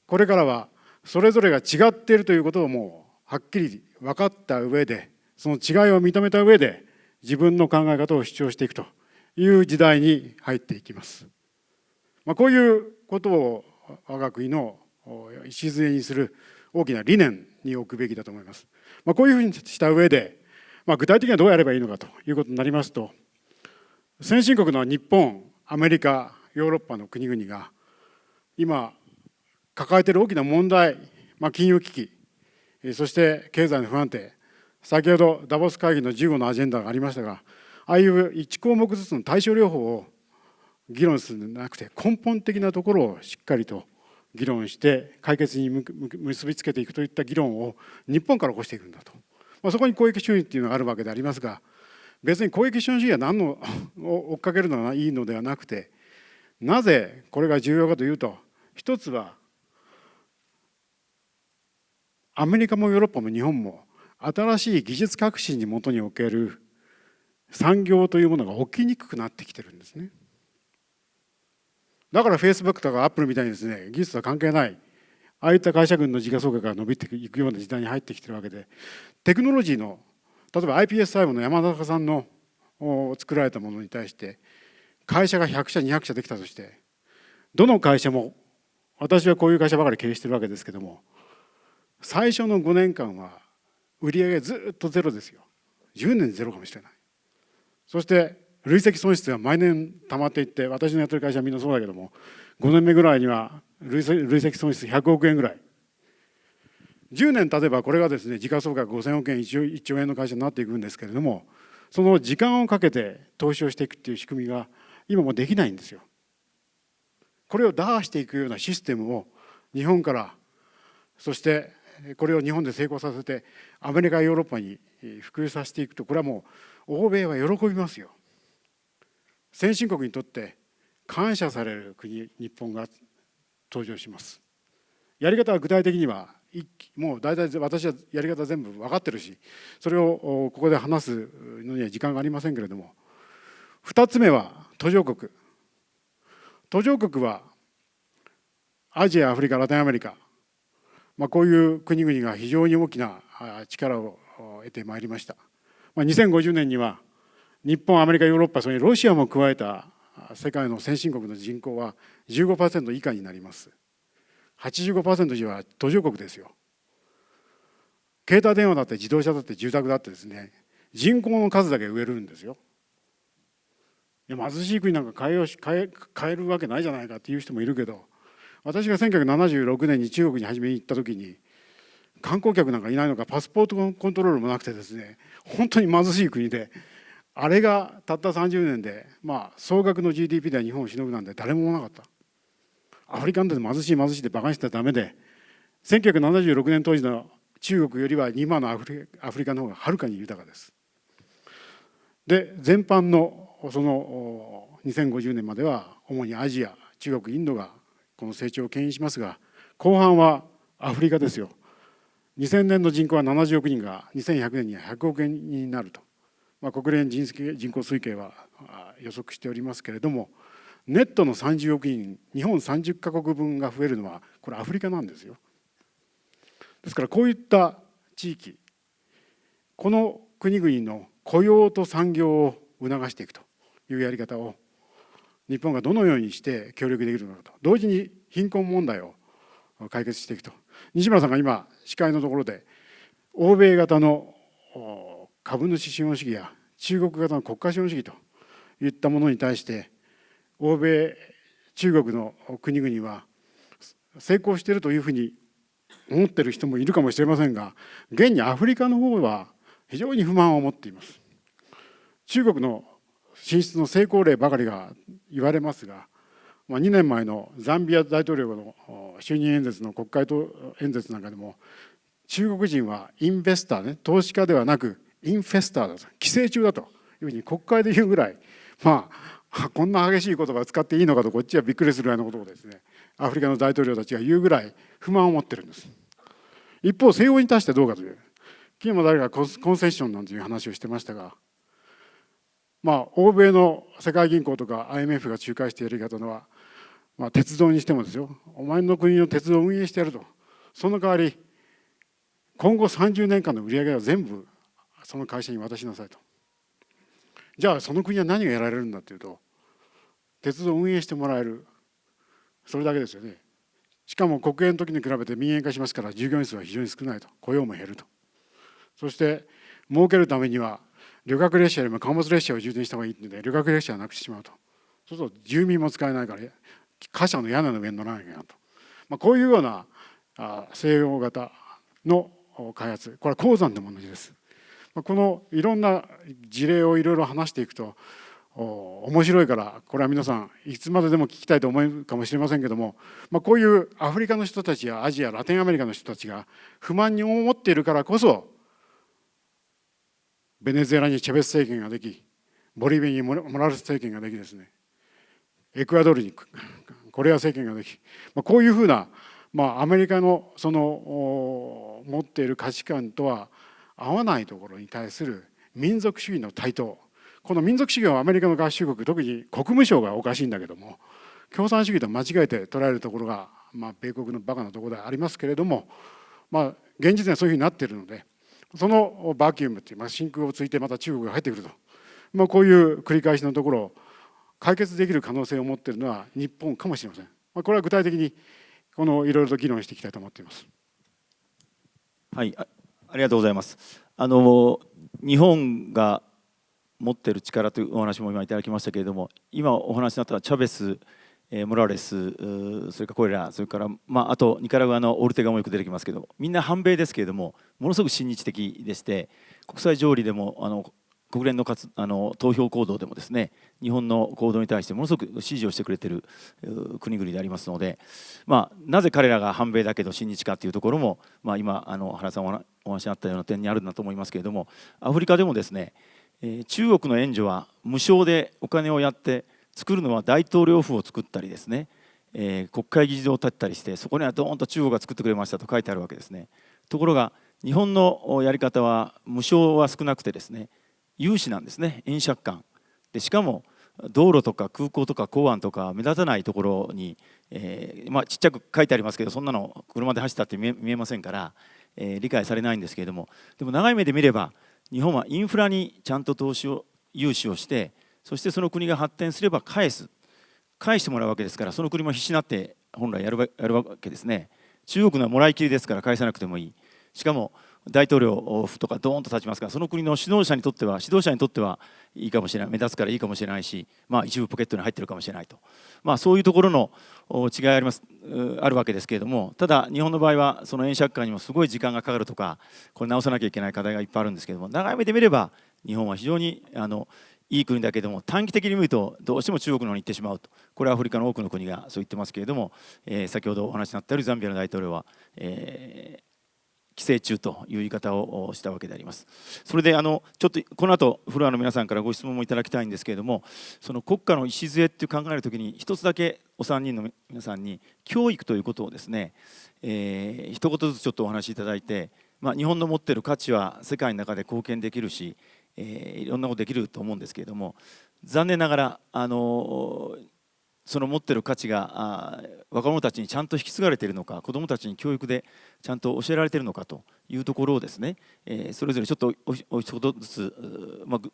[SPEAKER 5] これからはそれぞれが違っているということをもうはっきり分かった上で、その違いを認めた上で自分の考え方を主張していくという時代に入っていきます。こういうことを我が国の礎にする大きな理念に置くべきだと思います。こういうふうにした上で、具体的にはどうやればいいのかということになりますと、先進国の日本、アメリカ、ヨーロッパの国々が今抱えている大きな問題、金融危機、そして経済の不安定、先ほどダボス会議の15のアジェンダがありましたが、ああいう1項目ずつの対症療法を議論するのではなくて、根本的なところをしっかりと議論して解決に結びつけていくといった議論を日本から起こしていくんだと。そこに公益資本主義っていうのがあるわけでありますが、別に公益資本主義は何のを追っかけるのがいいのではなくて、なぜこれが重要かというと、一つはアメリカもヨーロッパも日本も新しい技術革新に基における産業というものが起きにくくなってきてるんですね。だからフェイスブックとかアップルみたいにですね、技術とは関係ないああいった会社群の時価総額が伸びていくような時代に入ってきているわけで、テクノロジーの例えば iPS 細胞の山中さんの作られたものに対して会社が100社200社できたとして、どの会社も、私はこういう会社ばかり経営しているわけですけども、最初の5年間は売上ずっとゼロですよ。10年ゼロかもしれない。そして累積損失が毎年溜まっていって、私のやってる会社はみんなそうだけども、5年目ぐらいには累積損失100億円ぐらい。10年経てばこれがですね、時価総額5000億円1兆円の会社になっていくんですけれども、その時間をかけて投資をしていくっていう仕組みが今もできないんですよ。これを打破していくようなシステムを日本から、そしてこれを日本で成功させてアメリカヨーロッパに普及させていくと、これはもう欧米は喜びますよ。先進国にとって感謝される国、日本が登場します。やり方は具体的にはもう大体私はやり方全部分かってるし、それをここで話すのには時間がありませんけれども、2つ目は途上国。途上国はアジア、アフリカ、ラテンアメリカ、こういう国々が非常に大きな力を得てまいりました。2050年には日本、アメリカ、ヨーロッパ、それにロシアも加えた世界の先進国の人口は 15% 以下になります。85% 以上は途上国ですよ。携帯電話だって自動車だって住宅だってですね、人口の数だけ植えるんですよ。いや、貧しい国なんか変えるわけないじゃないかっていう人もいるけど、私が1976年に中国に初めに行った時に、観光客なんかいないのか、パスポートコントロールもなくてですね、本当に貧しい国で、あれがたった30年で、総額の GDP では日本をしのぐなんて誰もなかった。アフリカなんて貧しいってバカにしてはダメで、1976年当時の中国よりは今のアフリカの方がはるかに豊かです。で、全般のその2050年までは主にアジア、中国、インドがこの成長を牽引しますが、後半はアフリカですよ。2000年の人口は70億人が2100年には100億人になると、国連人口推計は予測しておりますけれども、ネットの30億人、日本30カ国分が増えるのはこれアフリカなんですよ。ですからこういった地域、この国々の雇用と産業を促していくというやり方を日本がどのようにして協力できるのかと、同時に貧困問題を解決していくと。西村さんが今司会のところで欧米型の株主資本主義や中国型の国家資本主義といったものに対して欧米、中国の国々は成功しているというふうに思っている人もいるかもしれませんが、現にアフリカの方は非常に不満を持っています。中国の進出の成功例ばかりが言われますが、2年前のザンビア大統領の就任演説の国会演説なんかでも、中国人はインベスターね、投資家ではなくインフェスターだと、寄生虫だというふうに国会で言うぐらい、こんな激しい言葉を使っていいのかとこっちはびっくりするようなことをですね、アフリカの大統領たちが言うぐらい不満を持ってるんです。一方、西欧に対してどうかという、昨日も誰かコンセッションなんていう話をしてましたが、欧米の世界銀行とか IMF が仲介しているやり方のは、鉄道にしてもですよ、お前の国の鉄道を運営してやると、その代わり今後30年間の売り上げは全部その会社に渡しなさいと。じゃあその国は何がやられるんだというと、鉄道を運営してもらえる、それだけですよね。しかも国営の時に比べて民営化しますから、従業員数は非常に少ないと、雇用も減ると。そして儲けるためには旅客列車よりも貨物列車を充電した方がいいので、旅客列車はなくしてしまうと。そうすると住民も使えないから貨車の屋根の上に乗らなきゃいけないと。こういうような西洋型の開発、これは鉱山でも同じです。このいろんな事例をいろいろ話していくと面白いから、これは皆さんいつまででも聞きたいと思うかもしれませんけども、こういうアフリカの人たちやアジア、ラテンアメリカの人たちが不満に思っているからこそ、ベネズエラにチェベス政権ができ、ボリビアにモラルス政権ができですね、エクアドルにコレア政権ができ、こういうふうな、アメリカのその持っている価値観とは合わないところに対する民族主義の台頭、この民族主義はアメリカの合衆国、特に国務省がおかしいんだけども、共産主義と間違えて捉えるところが、米国のバカなところではありますけれども、現実にはそういうふうになっているので、そのバキュームという、真空をついてまた中国が入ってくると、こういう繰り返しのところを解決できる可能性を持っているのは日本かもしれません。これは具体的にいろいろと議論していきたいと思っています。
[SPEAKER 3] はい、ありがとうございます。日本が持っている力というお話も今いただきましたけれども、今お話になったチャベス、モラレス、それからこれら、それから、あとニカラグアのオルテガもよく出てきますけど、みんな反米ですけれども、ものすごく親日的でして、国際条理でも国連の投票行動でもですね、日本の行動に対してものすごく支持をしてくれている国々でありますので、なぜ彼らが反米だけど親日かというところも、今原さんお話にあったような点にあるんだと思いますけれども、アフリカでもですね、中国の援助は無償でお金をやって作るのは大統領府を作ったりですね、国会議事堂を建てたりして、そこにはドーンと中国が作ってくれましたと書いてあるわけですね。ところが日本のやり方は無償は少なくてですね、融資なんですね、円借款で、しかも道路とか空港とか港湾とか目立たないところに、ちっちゃく書いてありますけど、そんなの車で走ったって見えませんから、理解されないんですけれども、でも長い目で見れば日本はインフラにちゃんと融資をして、そしてその国が発展すれば返してもらうわけですから、その国も必死になって本来やるわけですね。中国のはもらいきりですから返さなくてもいい。しかも大統領府とかドーンと立ちますから、その国の指導者にとってはいいかもしれない、目立つからいいかもしれないし、一部ポケットに入ってるかもしれないと、そういうところの違いあるわけですけれども、ただ日本の場合はその円借款にもすごい時間がかかるとか、これ直さなきゃいけない課題がいっぱいあるんですけれども、長い目で見れば日本は非常にいい国だけども、短期的に見るとどうしても中国の方に行ってしまうと。これはアフリカの多くの国がそう言ってますけれども、先ほどお話になったようにザンビアの大統領は、規制中という言い方をしたわけであります。それでちょっとこの後フロアの皆さんからご質問もいただきたいんですけれども、その国家の礎って考えるときに一つだけお三人の皆さんに教育ということをですね、一言ずつちょっとお話しいただいて、日本の持っている価値は世界の中で貢献できるし、いろんなことできると思うんですけれども、残念ながらその持っている価値が若者たちにちゃんと引き継がれているのか、子どもたちに教育でちゃんと教えられているのかというところをですね、それぞれちょっとお一言ずつ、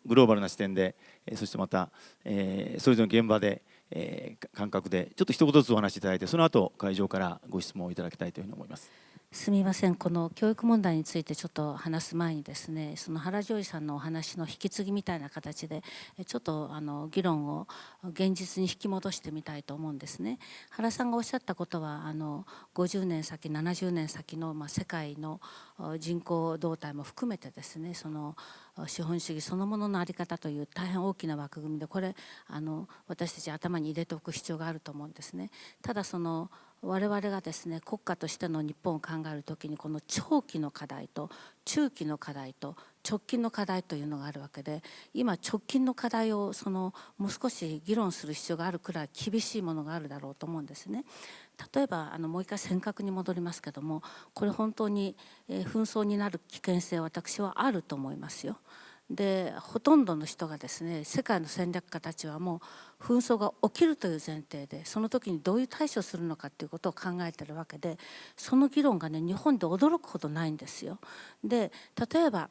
[SPEAKER 3] グローバルな視点で、そしてまた、それぞれの現場で、感覚でちょっと一言ずつお話しいただいて、その後会場からご質問をいただきたいというふうに思います。
[SPEAKER 2] すみません、この教育問題についてちょっと話す前にですね、その原ジョージさんのお話の引き継ぎみたいな形でちょっと議論を現実に引き戻してみたいと思うんですね。原さんがおっしゃったことは50年先70年先の世界の人口動態も含めてですね、その資本主義そのものの在り方という大変大きな枠組みで、これ私たち頭に入れておく必要があると思うんですね。ただ我々がですね、国家としての日本を考えるときに、この長期の課題と中期の課題と直近の課題というのがあるわけで、今直近の課題をもう少し議論する必要があるくらい厳しいものがあるだろうと思うんですね。例えばもう一回尖閣に戻りますけども、これ本当に紛争になる危険性は私はあると思いますよ。でほとんどの人がですね、世界の戦略家たちはもう紛争が起きるという前提で、その時にどういう対処をするのかということを考えているわけで、その議論がね、日本で驚くほどないんですよ。で例えば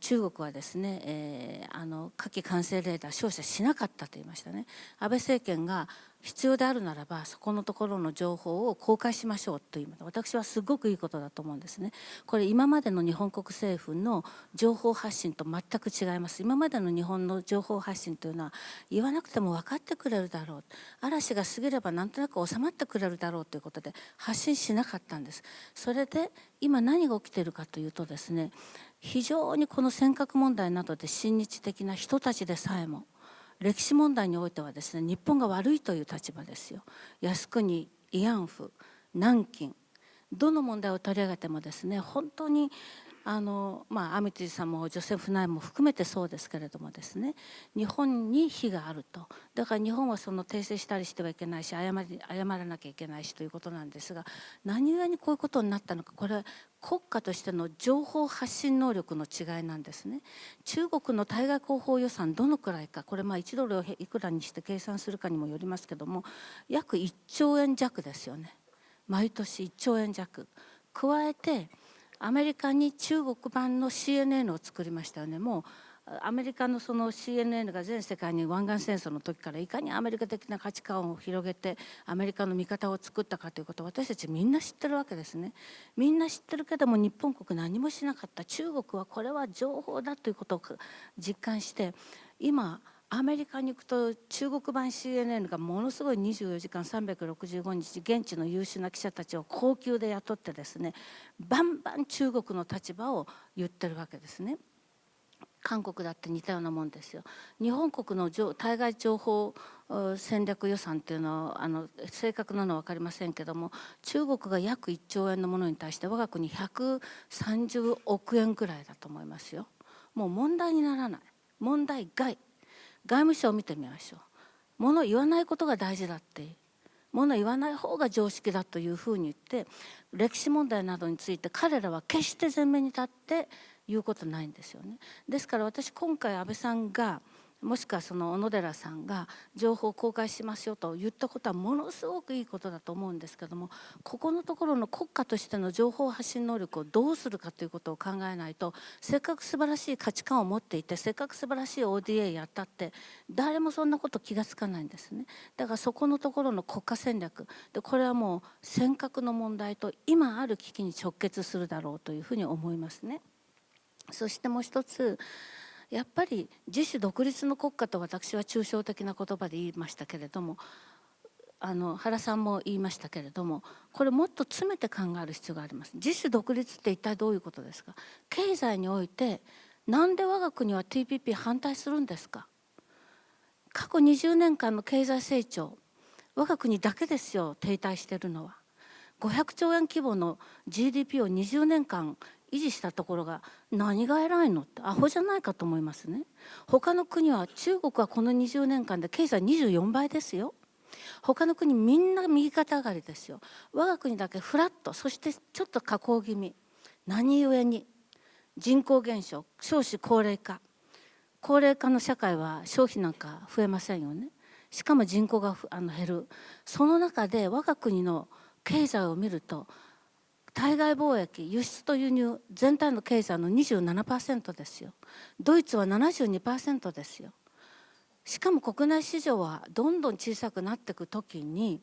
[SPEAKER 2] 中国はですね、火器管制レーダー照射しなかったと言いましたね。安倍政権が必要であるならばそこのところの情報を公開しましょうという、私はすごくいいことだと思うんですね。これ今までの日本国政府の情報発信と全く違います。今までの日本の情報発信というのは、言わなくても分かってくれるだろう、嵐が過ぎればなんとなく収まってくれるだろうということで発信しなかったんです。それで今何が起きているかというとですね、非常にこの尖閣問題などで親日的な人たちでさえも、歴史問題においてはですね、日本が悪いという立場ですよ。靖国、慰安婦、南京、どの問題を取り上げてもですね、本当にアミティさんもジョセフ・ナイも含めてそうですけれどもですね、日本に非があると。だから日本はその訂正したりしてはいけないし、謝らなきゃいけないしということなんですが、何故にこういうことになったのか、これは国家としての情報発信能力の違いなんですね。中国の対外広報予算どのくらいか、これ1ドルをいくらにして計算するかにもよりますけども、約1兆円弱ですよね。毎年1兆円弱。加えてアメリカに中国版の CNN を作りましたよね。もうアメリカのその CNN が全世界に湾岸戦争の時からいかにアメリカ的な価値観を広げてアメリカの味方を作ったかということを私たちみんな知ってるわけですね。みんな知ってるけども日本国何もしなかった。中国はこれは情報だということを実感して、今アメリカに行くと中国版 CNN がものすごい24時間365日現地の優秀な記者たちを高給で雇ってですね、バンバン中国の立場を言ってるわけですね。韓国だって似たようなもんですよ。日本国の対外情報戦略予算っていうのは正確なのは分かりませんけども、中国が約1兆円のものに対して我が国130億円ぐらいだと思いますよ。もう問題にならない、問題外。外務省を見てみましょう。物を言わないことが大事だって、物を言わない方が常識だというふうに言って、歴史問題などについて彼らは決して前面に立って言うことないんですよね。ですから私今回安倍さんがもしくはその小野寺さんが情報を公開しますよと言ったことはものすごくいいことだと思うんですけども、ここのところの国家としての情報発信能力をどうするかということを考えないと、せっかく素晴らしい価値観を持っていてせっかく素晴らしい ODA やったって誰もそんなこと気がつかないんですね。だからそこのところの国家戦略で、これはもう尖閣の問題と今ある危機に直結するだろうというふうに思いますね。そしてもう一つ、やっぱり自主独立の国家と私は抽象的な言葉で言いましたけれども、原さんも言いましたけれども、これもっと詰めて考える必要があります。自主独立って一体どういうことですか。経済においてなんで我が国は TPP 反対するんですか。過去20年間の経済成長、我が国だけですよ停滞しているのは。500兆円規模の GDP を20年間維持したところが何が偉いのってアホじゃないかと思いますね。他の国は、中国はこの20年間で経済24倍ですよ。他の国みんな右肩上がりですよ。我が国だけフラット、そしてちょっと下降気味。何故に人口減少、少子高齢化。高齢化の社会は消費なんか増えませんよね。しかも人口が減る。その中で我が国の経済を見ると、対外貿易、輸出と輸入全体の経済の 27% ですよ。ドイツは 72% ですよ。しかも国内市場はどんどん小さくなっていくときに、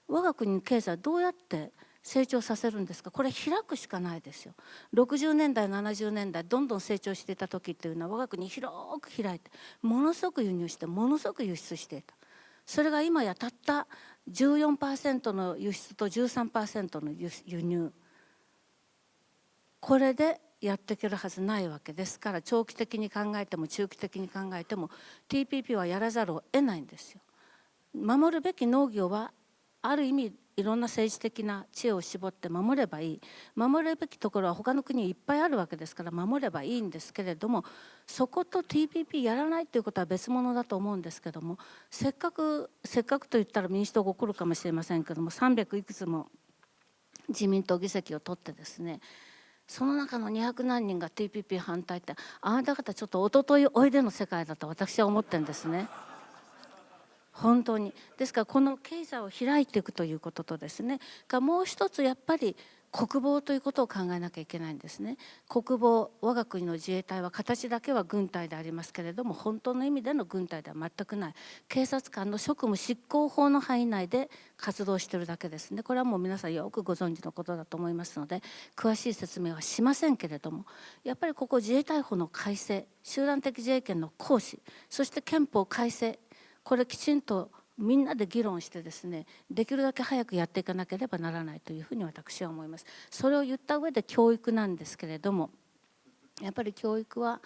[SPEAKER 2] 我が国の経済どうやって成長させるんですか。これ開くしかないですよ。60年代70年代どんどん成長していた時っていうのは我が国広く開いてものすごく輸入してものすごく輸出していた。それが今やたった 14% の輸出と 13% の輸入、これでやっていけるはずないわけですから、長期的に考えても中期的に考えても TPP はやらざるを得ないんですよ。守るべき農業はある意味いろんな政治的な知恵を絞って守ればいい。守るべきところは他の国いっぱいあるわけですから守ればいいんですけれども、そこと TPP やらないということは別物だと思うんですけども、せっかくと言ったら民主党が怒るかもしれませんけども、300いくつも自民党議席を取ってですね、その中の200何人が TPP 反対って、あなた方ちょっとおとといおいでの世界だと私は思ってるんですね。本当に。ですからこの経済を開いていくということとですね、もう一つやっぱり国防ということを考えなきゃいけないんですね。国防、我が国の自衛隊は形だけは軍隊でありますけれども、本当の意味での軍隊では全くない。警察官の職務執行法の範囲内で活動しているだけですね。これはもう皆さんよくご存知のことだと思いますので詳しい説明はしませんけれども、やっぱりここ自衛隊法の改正、集団的自衛権の行使、そして憲法改正、これきちんとみんなで議論してですね、できるだけ早くやっていかなければならないというふうに私は思います。それを言った上で教育なんですけれども、やっぱり教育は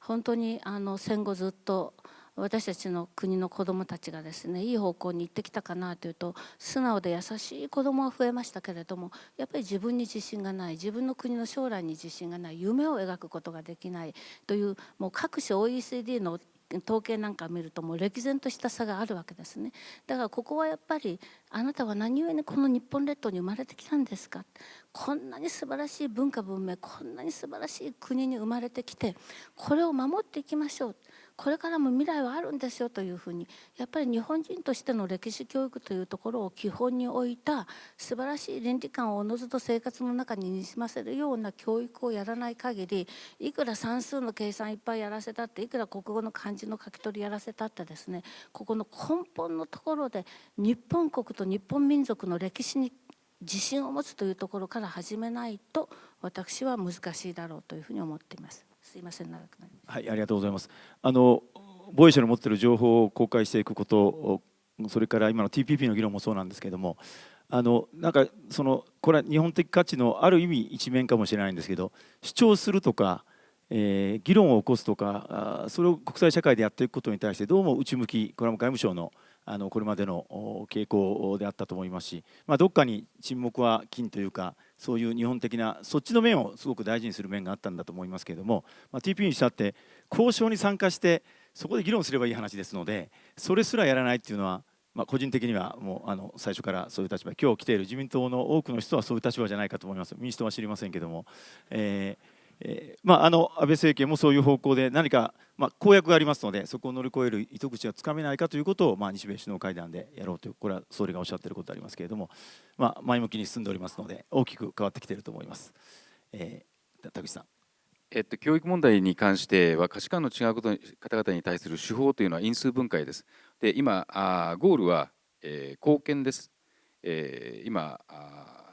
[SPEAKER 2] 本当に戦後ずっと私たちの国の子どもたちがですねいい方向に行ってきたかなというと、素直で優しい子どもは増えましたけれども、やっぱり自分に自信がない、自分の国の将来に自信がない、夢を描くことができないという、もう各種 OECD の統計なんかを見るともう歴然とした差があるわけですね。だからここはやっぱり、あなたは何故にこの日本列島に生まれてきたんですか、こんなに素晴らしい文化文明、こんなに素晴らしい国に生まれてきて、これを守っていきましょう、これからも未来はあるんですよというふうに、やっぱり日本人としての歴史教育というところを基本に置いた素晴らしい倫理観をおのずと生活の中ににじませるような教育をやらない限り、いくら算数の計算いっぱいやらせたって、いくら国語の漢字の書き取りやらせたってですね、ここの根本のところで日本国と日本民族の歴史に自信を持つというところから始めないと、私は難しいだろうというふうに思っています。すいません、長くなりました。
[SPEAKER 3] はい、ありがとうございます。防衛省の持っている情報を公開していくことを、それから今の TPP の議論もそうなんですけれども、なんかこれは日本的価値のある意味一面かもしれないんですけど、主張するとか、議論を起こすとか、それを国際社会でやっていくことに対してどうも内向き、これは外務省のこれまでの傾向であったと思いますし、どっかに沈黙は金というか、そういう日本的なそっちの面をすごく大事にする面があったんだと思いますけれども、TPP にしたって交渉に参加してそこで議論すればいい話ですので、それすらやらないっていうのは、個人的にはもう最初からそういう立場、今日来ている自民党の多くの人はそういう立場じゃないかと思います。民主党は知りませんけども、安倍政権もそういう方向で何か、公約がありますので、そこを乗り越える糸口がつかめないかということを、日米首脳会談でやろうという、これは総理がおっしゃっていることでありますけれども、前向きに進んでおりますので、大きく変わってきていると思います。田口さん。
[SPEAKER 4] 教育問題に関しては、価値観の違う方々に対する手法というのは因数分解です。で、今、ゴールは、貢献です。今、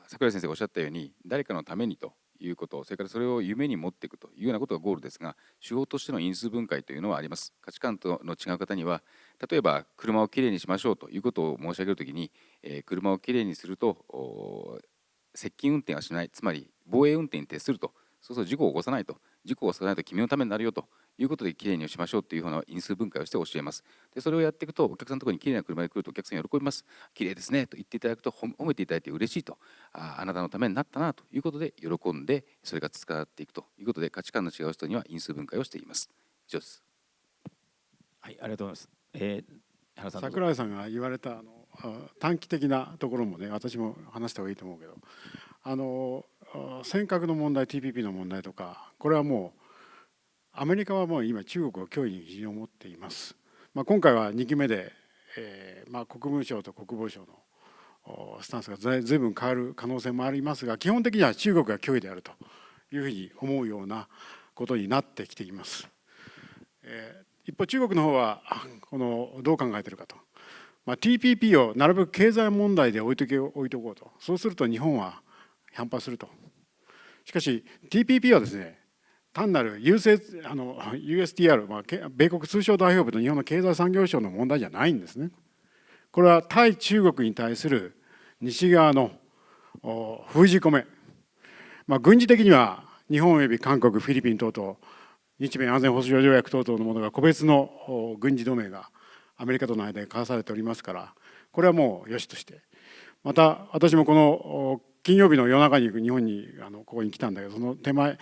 [SPEAKER 4] 櫻井先生がおっしゃったように、誰かのためにということ、それからそれを夢に持っていくというようなことがゴールですが、手法としての因数分解というのはあります。価値観の違う方には、例えば車をきれいにしましょうということを申し上げるときに、車をきれいにすると接近運転はしない、つまり防衛運転に徹すると。そうすると事故を起こさないと、事故を起こさないと君のためになるよということできれいにしましょうというような因数分解をして教えます。でそれをやっていくと、お客さんのところにきれいな車で来るとお客さん喜びます。きれいですねと言っていただくと、褒めていただいて嬉しいと、あなたのためになったなということで喜んで、それが伝わっていくということで、価値観の違う人には因数分解をしています。以上です。
[SPEAKER 3] はい、ありがとうございます。
[SPEAKER 5] 櫻井さんが言われた短期的なところもね、私も話した方がいいと思うけど、尖閣の問題、 TPP の問題とか、これはもうアメリカはもう今中国を脅威に非常に思っています。今回は2期目で、国務省と国防省のスタンスが随分変わる可能性もありますが、基本的には中国が脅威であるというふうに思うようなことになってきています。一方中国の方はどう考えているかと、TPP をなるべく経済問題で置いとこうと、そうすると日本は反発すると。しかし TPP はですね、単なるUSTR、米国通商代表部と日本の経済産業省の問題じゃないんですね。これは対中国に対する西側の封じ込め、軍事的には日本および韓国、フィリピン等々、日米安全保障条約等々のものが個別の軍事同盟がアメリカとの間で交わされておりますから、これはもうよしとして、また私もこの金曜日の夜中に日本にここに来たんだけど、その手前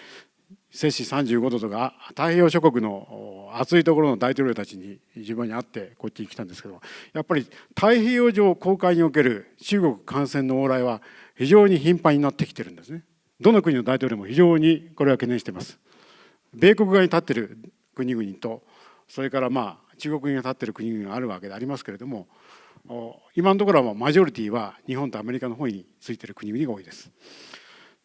[SPEAKER 5] 摂氏35度とか太平洋諸国の暑いところの大統領たちに自分に会ってこっちに来たんですけど、やっぱり太平洋上航海における中国艦船の往来は非常に頻繁になってきてるんですね。どの国の大統領も非常にこれは懸念しています。米国側に立っている国々と、それから中国に立っている国々があるわけでありますけれども、今のところはマジョリティは日本とアメリカの方についている国々が多いです。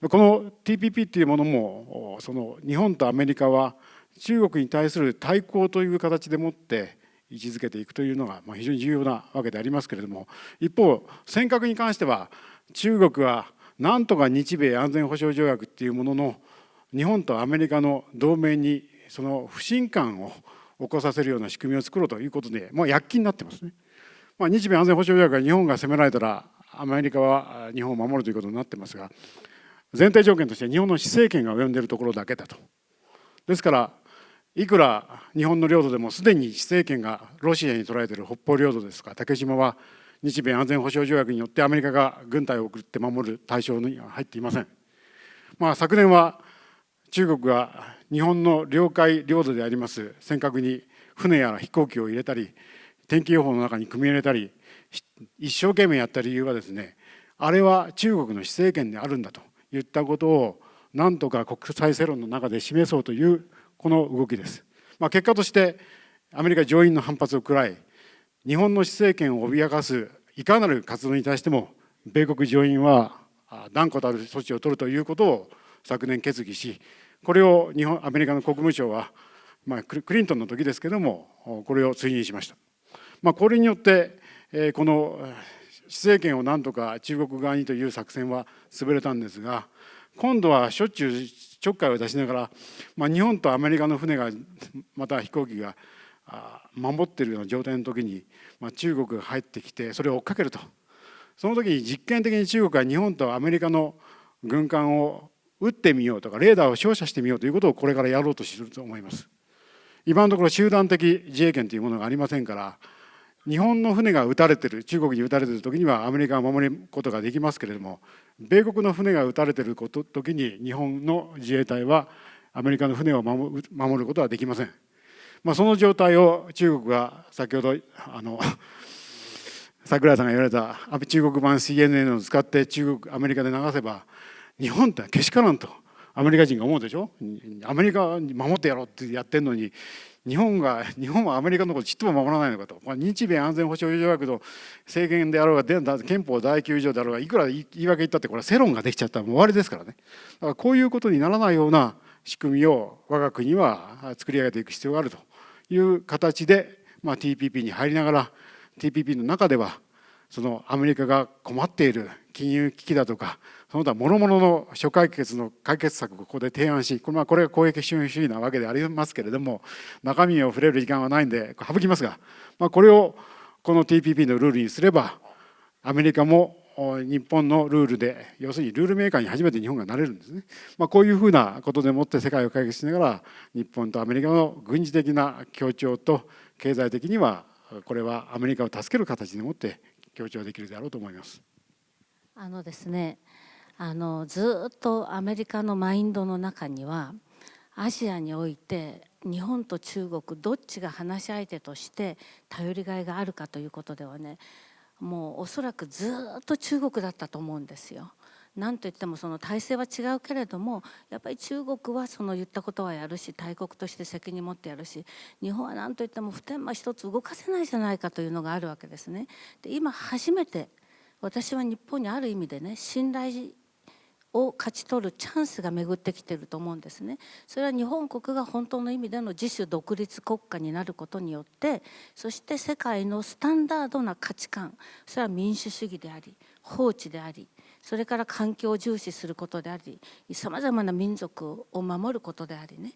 [SPEAKER 5] この TPP っていうものも、その日本とアメリカは中国に対する対抗という形でもって位置づけていくというのが非常に重要なわけでありますけれども、一方尖閣に関しては中国はなんとか日米安全保障条約っていうものの日本とアメリカの同盟にその不信感を起こさせるような仕組みを作ろうということで、もう躍起になってますね。日米安全保障条約が日本が攻められたらアメリカは日本を守るということになってますが、前提条件として日本の施政権が及んでいるところだけだと。ですからいくら日本の領土でもすでに施政権がロシアに取られている北方領土ですとか竹島は日米安全保障条約によってアメリカが軍隊を送って守る対象には入っていません。昨年は中国が日本の領海領土であります尖閣に船や飛行機を入れたり天気予報の中に組み入れたり一生懸命やった理由はですね、あれは中国の施政権であるんだといったことをなんとか国際世論の中で示そうというこの動きです。結果としてアメリカ上院の反発を食らい、日本の施政権を脅かすいかなる活動に対しても米国上院は断固たる措置を取るということを昨年決議し、これをアメリカの国務省は、クリントンの時ですけどもこれを追認しました。これによってこの施政権をなんとか中国側にという作戦は潰れたんですが、今度はしょっちゅうちょっかいを出しながら、日本とアメリカの船がまた飛行機が守っているような状態の時に、中国が入ってきてそれを追っかけると。その時に実験的に中国は日本とアメリカの軍艦を撃ってみようとかレーダーを照射してみようということをこれからやろうとすると思います。今のところ集団的自衛権というものがありませんから、日本の船が撃たれている、中国に撃たれている時にはアメリカが守ることができますけれども、米国の船が撃たれている時に日本の自衛隊はアメリカの船を守ることはできません。その状態を中国が先ほど櫻井さんが言われた中国版 CNN を使ってアメリカで流せば、日本ってけしからんとアメリカ人が思うでしょ。アメリカに守ってやろうってやってるのに日本はアメリカのことちっとも守らないのかと。日米安全保障条約の制限であろうが憲法第9条であろうがいくら言い訳言ったってこれは世論ができちゃったらもう終わりですからね。だからこういうことにならないような仕組みを我が国は作り上げていく必要があるという形で、TPP に入りながら TPP の中ではそのアメリカが困っている金融危機だとかその他諸々の諸解決の解決策をここで提案し、これが公益資本主義なわけでありますけれども、中身を触れる時間はないんで省きますが、これをこの TPP のルールにすればアメリカも日本のルールで、要するにルールメーカーに初めて日本がなれるんですね。こういうふうなことでもって世界を解決しながら日本とアメリカの軍事的な協調と経済的にはこれはアメリカを助ける形でもって協調できるであろうと思います。
[SPEAKER 2] ですね、ずっとアメリカのマインドの中にはアジアにおいて日本と中国どっちが話し相手として頼りがいがあるかということではね、もうおそらくずっと中国だったと思うんですよ。なんといってもその体制は違うけれども、やっぱり中国はその言ったことはやるし、大国として責任持ってやるし、日本はなんといっても普天間一つ動かせないじゃないかというのがあるわけですね。で今初めて私は日本にある意味でね、信頼を勝ち取るチャンスが巡ってきていると思うんですね。それは日本国が本当の意味での自主独立国家になることによって、そして世界のスタンダードな価値観、それは民主主義であり法治であり、それから環境を重視することであり、さまざまな民族を守ることでありね、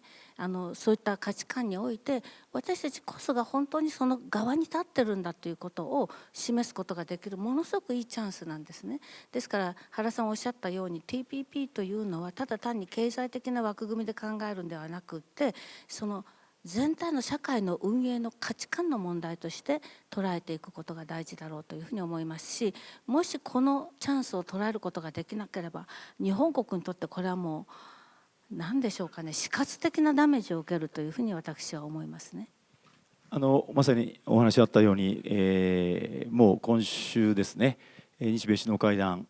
[SPEAKER 2] そういった価値観において私たちこそが本当にその側に立ってるんだということを示すことができるものすごくいいチャンスなんですね。ですから原さんおっしゃったように TPP というのはただ単に経済的な枠組みで考えるんではなくって、その全体の社会の運営の価値観の問題として捉えていくことが大事だろうというふうに思いますし、もしこのチャンスを捉えることができなければ日本国にとってこれはもう何でしょうかね、死活的なダメージを受けるというふうに私は思いますね。
[SPEAKER 3] まさにお話あったように、もう今週ですね、日米首脳会談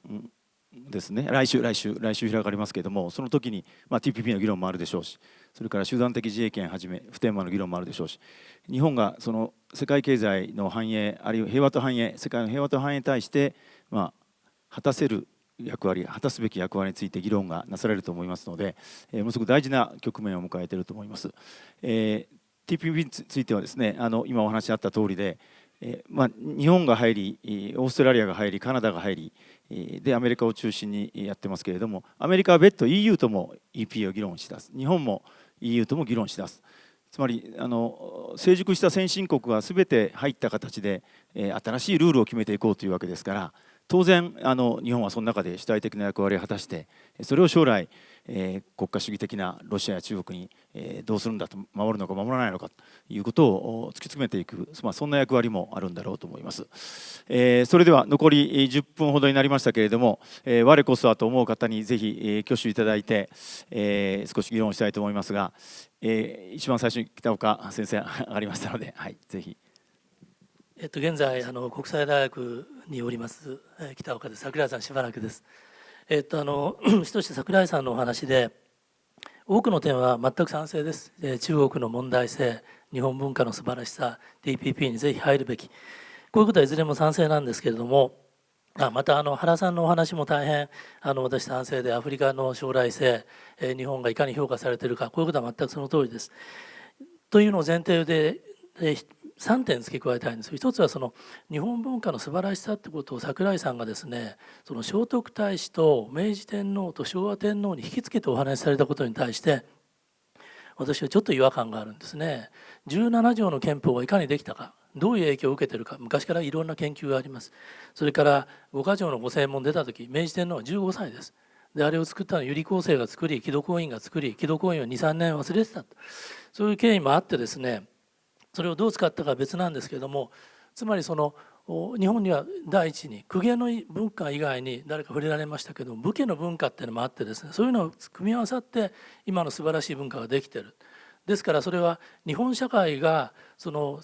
[SPEAKER 3] ですね、来週開かれますけれども、その時に、TPP の議論もあるでしょうし、それから集団的自衛権はじめ普天間の議論もあるでしょうし、日本がその世界経済の繁栄、あるいは平和と繁栄、世界の平和と繁栄に対して、果たせる役割、果たすべき役割について議論がなされると思いますので、ものすごく大事な局面を迎えていると思います。TPP についてはですね、今お話あった通りで、日本が入り、オーストラリアが入り、カナダが入り、でアメリカを中心にやってますけれども、アメリカは別途 EU とも EP を議論しだす、日本も EU とも議論しだす。つまり成熟した先進国が全て入った形で新しいルールを決めていこうというわけですから、当然日本はその中で主体的な役割を果たして、それを将来国家主義的なロシアや中国にどうするんだと、守るのか守らないのかということを突き詰めていく、そんな役割もあるんだろうと思います。それでは残り10分ほどになりましたけれども、我こそはと思う方にぜひ挙手いただいて少し議論したいと思いますが、一番最初に北岡先生上がりましたので、はい、ぜひ。
[SPEAKER 6] 現在国際大学におります北岡です。櫻井さんしばらくです。主として櫻井さんのお話で多くの点は全く賛成です。中国の問題性、日本文化の素晴らしさ、 TPP にぜひ入るべき、こういうことはいずれも賛成なんですけれども、また原さんのお話も大変私賛成で、アフリカの将来性、日本がいかに評価されているか、こういうことは全くその通りです。というのを前提で3点付け加えたいんです。一つはその日本文化の素晴らしさってことを櫻井さんがですね、その聖徳太子と明治天皇と昭和天皇に引き付けてお話しされたことに対して私はちょっと違和感があるんですね。17条の憲法がいかにできたか、どういう影響を受けているか、昔からいろんな研究があります。それから5か条の御誓文出た時、明治天皇は15歳です。であれを作ったのは百合厚生が作り、木戸公院が作り、木戸公院を 2,3 年忘れてたと、そういう経緯もあってですね、それをどう使ったかは別なんですけれども、つまりその日本には第一に公家の文化以外に誰か触れられましたけど、武家の文化っていうのもあってですね、そういうのを組み合わさって今の素晴らしい文化ができている。ですからそれは日本社会がその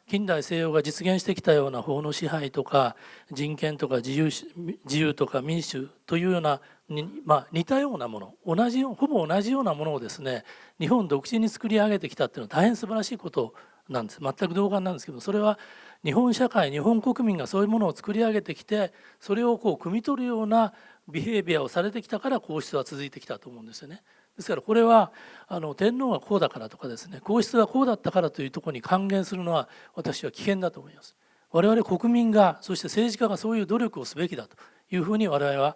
[SPEAKER 6] 近代西洋が実現してきたような法の支配とか人権とか自由とか民主というような似たようなもの、ほぼ同じようなものをですね、日本独自に作り上げてきたっていうのは大変素晴らしいことなんです。全く同感なんですけど、それは日本社会、日本国民がそういうものを作り上げてきて、それを汲み取るようなビヘイビアをされてきたから皇室は続いてきたと思うんですよね。ですからこれは天皇がこうだからとかですね、皇室がこうだったからというところに還元するのは私は危険だと思います。我々国民が、そして政治家がそういう努力をすべきだというふうに我々は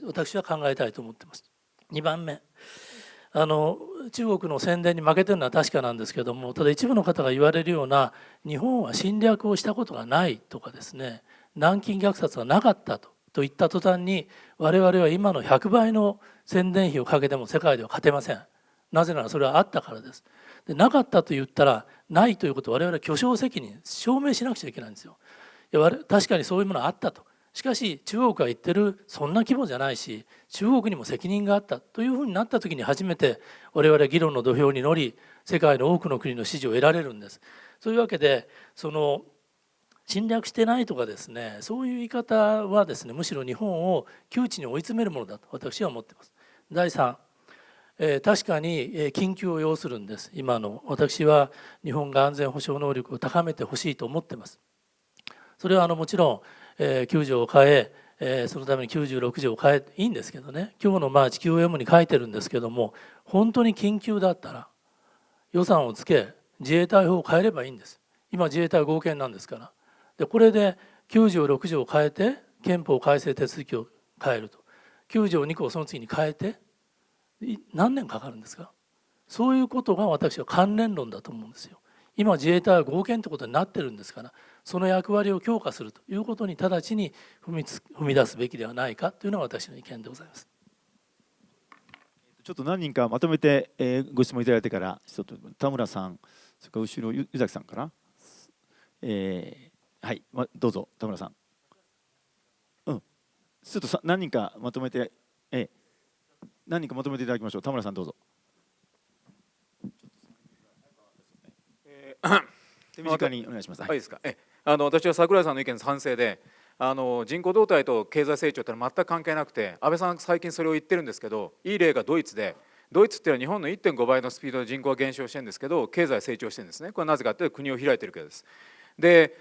[SPEAKER 6] 私は考えたいと思っています。2番目、中国の宣伝に負けてるのは確かなんですけども、ただ一部の方が言われるような日本は侵略をしたことがないとかですね、南京虐殺はなかったと言った途端に我々は今の100倍の宣伝費をかけても世界では勝てません。なぜならそれはあったからです。でなかったと言ったらないということを我々は巨匠責任証明しなくちゃいけないんですよ。確かにそういうものがあったと。しかし中国が言ってるそんな規模じゃないし、中国にも責任があったというふうになった時に初めて我々は議論の土俵に乗り、世界の多くの国の支持を得られるんです。そういうわけで侵略してないとかですね、そういう言い方はですね、むしろ日本を窮地に追い詰めるものだと私は思っています。第3、確かに緊急を要するんです。今の私は日本が安全保障能力を高めてほしいと思っています。それはもちろん9条を変え、そのために96条を変えいいんですけどね、今日の地球を読むに書いてるんですけども、本当に緊急だったら予算をつけ自衛隊法を変えればいいんです。今自衛隊合憲なんですから。でこれで9条6条を変えて憲法改正手続きを変えると、9条2項をその次に変えて何年かかるんですか。そういうことが私は関連論だと思うんですよ。今自衛隊は合憲ということになってるんですから、その役割を強化するということに直ちに踏み出すべきではないかというのが私の意見でございます。
[SPEAKER 3] ちょっと何人かまとめてご質問いただいてから、ちょっと田村さん、それから後ろ湯崎さんかな、はい、どうぞ田村さん。ちょっと何人かまとめて、何人かまとめていただきましょう。田村さんどうぞ。手短にお願いします。
[SPEAKER 7] はい、いいですか。私は櫻井さんの意見賛成で、人口動態と経済成長ってのは全く関係なくて、安倍さん最近それを言ってるんですけど、いい例がドイツで、ドイツっていうのは日本の 1.5 倍のスピードで人口が減少してるんですけど、経済成長してるんですね。これはなぜかというと国を開いてるからです。で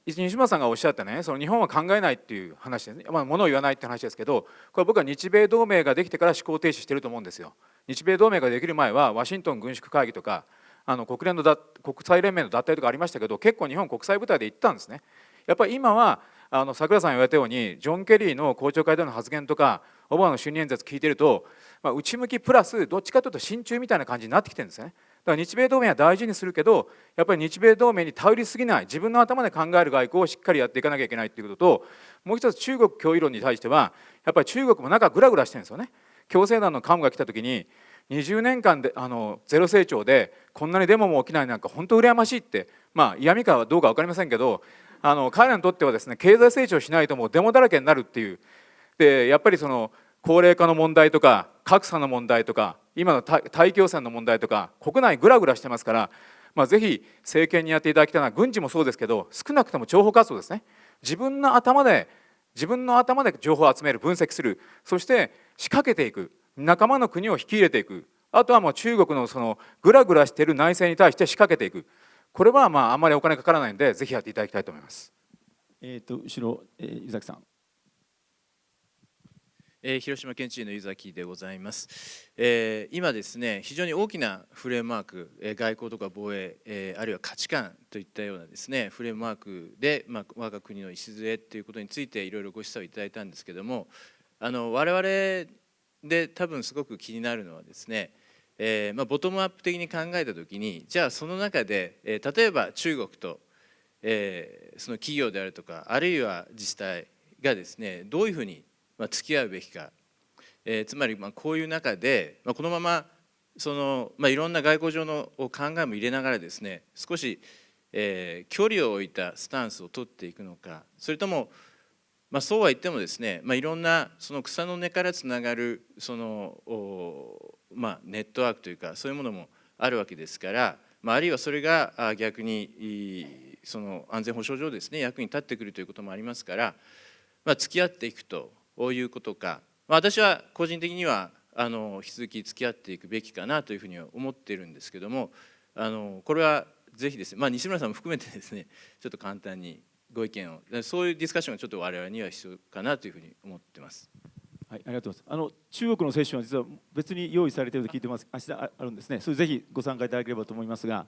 [SPEAKER 7] 西村さんがおっしゃったね、その日本は考えないっていう話ですね、物を言わないって話ですけど、これは僕は日米同盟ができてから思考停止してると思うんですよ。日米同盟ができる前はワシントン軍縮会議とか国際連盟の脱退とかありましたけど、結構日本国際舞台で行ったんですね。やっぱり今は櫻井さんが言われたようにジョン・ケリーの公聴会での発言とかオバマの就任演説聞いてると、内向きプラスどっちかというと親中みたいな感じになってきてるんですね。だから日米同盟は大事にするけど、やっぱり日米同盟に頼りすぎない、自分の頭で考える外交をしっかりやっていかなきゃいけないということと、もう一つ中国脅威論に対してはやっぱり中国も中グラグラしてるんですよね。共青団の幹部が来た時に20年間でゼロ成長でこんなにデモも起きないなんか本当羨ましいって、嫌味かはどうか分かりませんけど、彼らにとってはですね、経済成長しないともうデモだらけになるっていう。でやっぱりその高齢化の問題とか格差の問題とか今の大気汚染の問題とか国内グラグラしてますから、ぜひ政権にやっていただきたいのは、軍事もそうですけど少なくとも情報活動ですね。自分の頭で情報を集める、分析する、そして仕掛けていく、仲間の国を引き入れていく、あとはもう中国のそのグラグラしている内政に対して仕掛けていく。これはあんまりお金かからないのでぜひやっていただきたいと思います。
[SPEAKER 3] 後ろ、湯崎さん。
[SPEAKER 8] 広島県知事の湯崎でございます。今ですね、非常に大きなフレームワーク、外交とか防衛、あるいは価値観といったようなですね、フレームワークで、我が国の礎ということについていろいろご示唆をいただいたんですけども、我々で多分すごく気になるのはですね、ボトムアップ的に考えたときに、じゃあその中で、例えば中国と、その企業であるとか、あるいは自治体がですね、どういうふうに付き合うべきか、つまりこういう中で、このままその、いろんな外交上の考えも入れながらですね、少し、距離を置いたスタンスを取っていくのか、それとも、そうは言ってもですね、いろんなその草の根からつながるその、ネットワークというかそういうものもあるわけですから、あるいはそれが逆にその安全保障上ですね、役に立ってくるということもありますから、付き合っていくということか、私は個人的には引き続き付き合っていくべきかなというふうには思っているんですけども、これはぜひですね、西村さんも含めてですね、ちょっと簡単にご意見を、そういうディスカッションがちょっと我々には必要かなというふうに思ってます。
[SPEAKER 3] はい、ありがとうございます。中国のセッションは実は別に用意されていると聞いてます。明日あるんですね。それぜひご参加いただければと思いますが。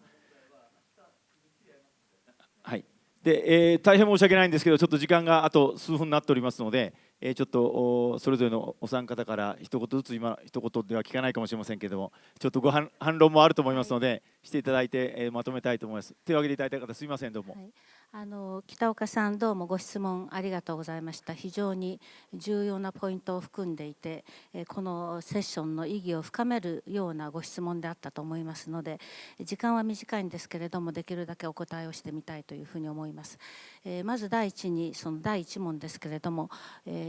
[SPEAKER 3] はい。で、大変申し訳ないんですけど、ちょっと時間があと数分になっておりますので、ちょっとそれぞれのお三方から一言ずつ、今一言では聞かないかもしれませんけれども、ちょっと反論もあると思いますので、していただいて、まとめたいと思います。手を挙げていただいた方、すみません、どうも。
[SPEAKER 2] はい、北岡さん、どうもご質問ありがとうございました。非常に重要なポイントを含んでいて、このセッションの意義を深めるようなご質問であったと思いますので、時間は短いんですけれども、できるだけお答えをしてみたいというふうに思います。まず第一に、その第一問ですけれども、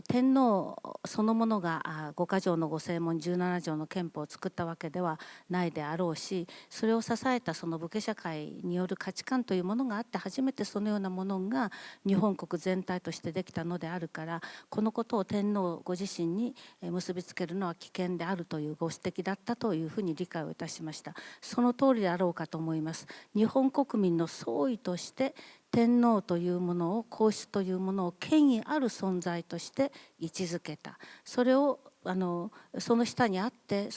[SPEAKER 2] 天皇そのものが5か条の御誓文17条の憲法を作ったわけではないであろうし、それを支えたその武家社会による価値観というものがあって初めてそのようなものが日本国全体としてできたのであるから、このことを天皇ご自身に結びつけるのは危険であるというご指摘だったというふうに理解をいたしました。その通りであろうかと思います。日本国民の総意として天皇というものを、皇室というものを権威ある存在として位置づけた。それをその下にあって、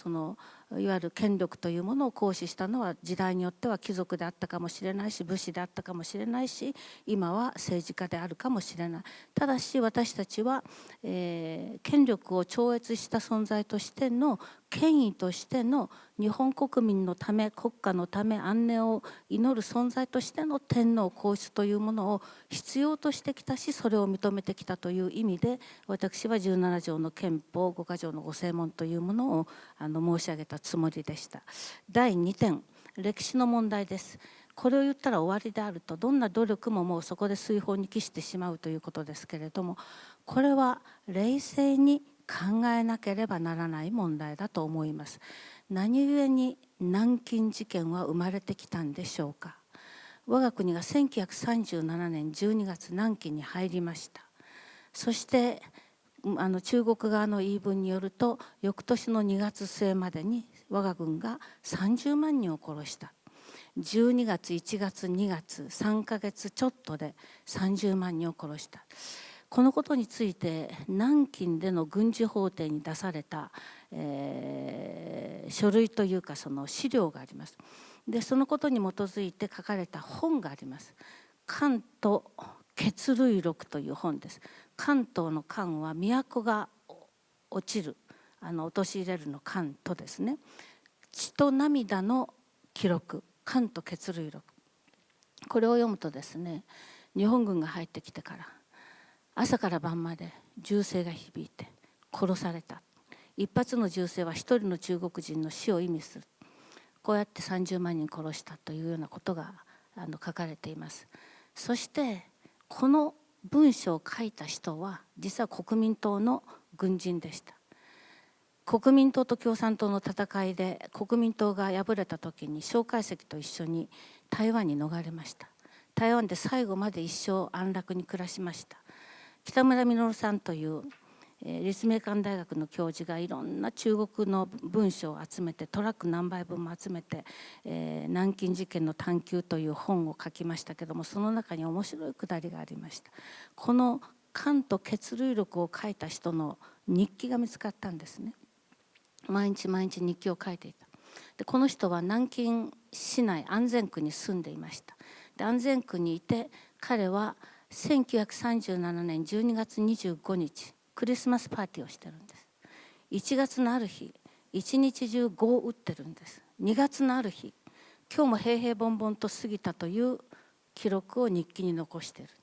[SPEAKER 2] いわゆる権力というものを行使したのは時代によっては貴族であったかもしれないし、武士であったかもしれないし、今は政治家であるかもしれない。ただし私たちは、権力を超越した存在としての、権威としての、日本国民のため、国家のため、安寧を祈る存在としての天皇皇室というものを必要としてきたし、それを認めてきたという意味で、私は17条の憲法5か条の御誓文というものを申し上げたつもりでした。第2点、歴史の問題です。これを言ったら終わりであると、どんな努力ももうそこで水泡に帰してしまうということですけれども、これは冷静に考えなければならない問題だと思います。何故に南京事件は生まれてきたんでしょうか。我が国が1937年12月南京に入りました。そして中国側の言い分によると、翌年の2月末までに我が軍が30万人を殺した。12月1月2月3ヶ月ちょっとで30万人を殺した。このことについて南京での軍事法廷に出された、書類というかその資料があります。でそのことに基づいて書かれた本があります。関東血類録という本です。関東の関は都が落ちる、陥れるの関とですね、血と涙の記録、関東血類録、これを読むとですね、日本軍が入ってきてから朝から晩まで銃声が響いて殺された、一発の銃声は一人の中国人の死を意味する。こうやって30万人殺したというようなことが書かれています。そしてこの文章を書いた人は実は国民党の軍人でした。国民党と共産党の戦いで国民党が敗れた時に蒋介石と一緒に台湾に逃れました。台湾で最後まで一生安楽に暮らしました。北村稔さんという立命館大学の教授がいろんな中国の文章を集めてトラック何杯分も集めて南京事件の探求という本を書きましたけども、その中に面白いくだりがありました。この関と血類録を書いた人の日記が見つかったんですね。毎日毎日日記を書いていた。でこの人は南京市内安全区に住んでいました。で安全区にいて彼は1937年12月25日クリスマスパーティーをしてるんです。1月のある日一日中碁を打ってるんです。2月のある日今日も平々凡々と過ぎたという記録を日記に残している。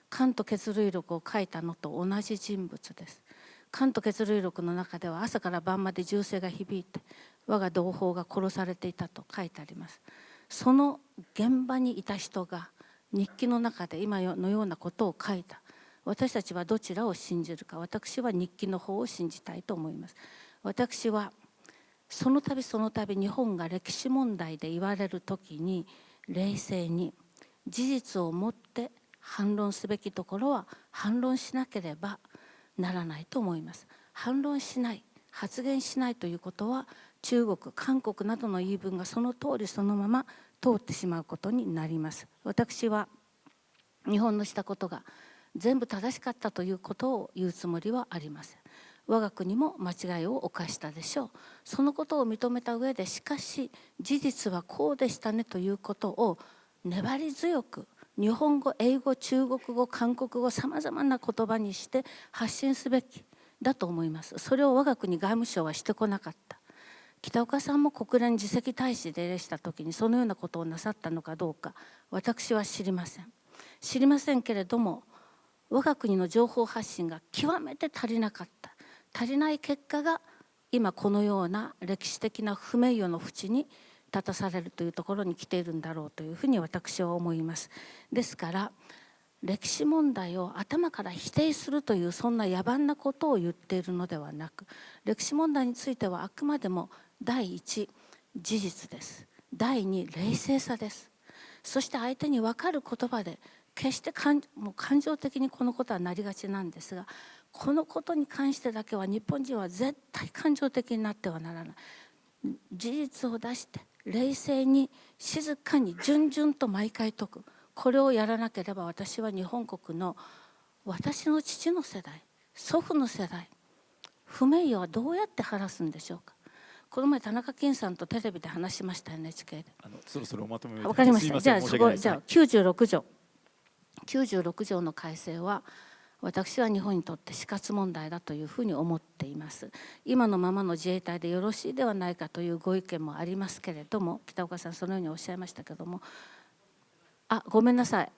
[SPEAKER 2] 関と血類録を書いたのと同じ人物です。関と血類録の中では朝から晩まで銃声が響いて我が同胞が殺されていたと書いてあります。その現場にいた人が日記の中で今のようなことを書いた。私たちはどちらを信じるか。私は日記の方を信じたいと思います。私はその度その度日本が歴史問題で言われる時に冷静に事実をもって反論すべきところは反論しなければならないと思います。反論しない、発言しないということは中国、韓国などの言い分がその通りそのまま通ってしまうことになります。私は日本のしたことが全部正しかったということを言うつもりはありません。我が国も間違いを犯したでしょう。そのことを認めた上でしかし事実はこうでしたねということを粘り強く日本語、英語、中国語、韓国語さまざまな言葉にして発信すべきだと思います。それを我が国外務省はしてこなかった。北岡さんも国連次席大使でいらした時にそのようなことをなさったのかどうか私は知りません。知りませんけれども我が国の情報発信が極めて足りなかった。足りない結果が今このような歴史的な不名誉の淵に立たされるというところに来ているんだろうというふうに私は思います。ですから歴史問題を頭から否定するというそんな野蛮なことを言っているのではなく、歴史問題についてはあくまでも第一事実です。第二冷静さです。そして相手に分かる言葉で決してもう感情的にこのことはなりがちなんですが、このことに関してだけは日本人は絶対感情的になってはならない。事実を出して冷静に静かに順々と毎回説く。これをやらなければ私は日本国の私の父の世代、祖父の世代、不名誉はどうやって晴らすんでしょうか。この前田中健さんとテレビで話しました NHK で。
[SPEAKER 3] そろそろおまとめ
[SPEAKER 2] わかりました。じゃあ
[SPEAKER 3] そこ
[SPEAKER 2] じゃあ96条の改正は私は日本にとって死活問題だというふうに思っています。今のままの自衛隊でよろしいではないかというご意見もありますけれども、北岡さんそのようにおっしゃいましたけれども、ごめんなさい。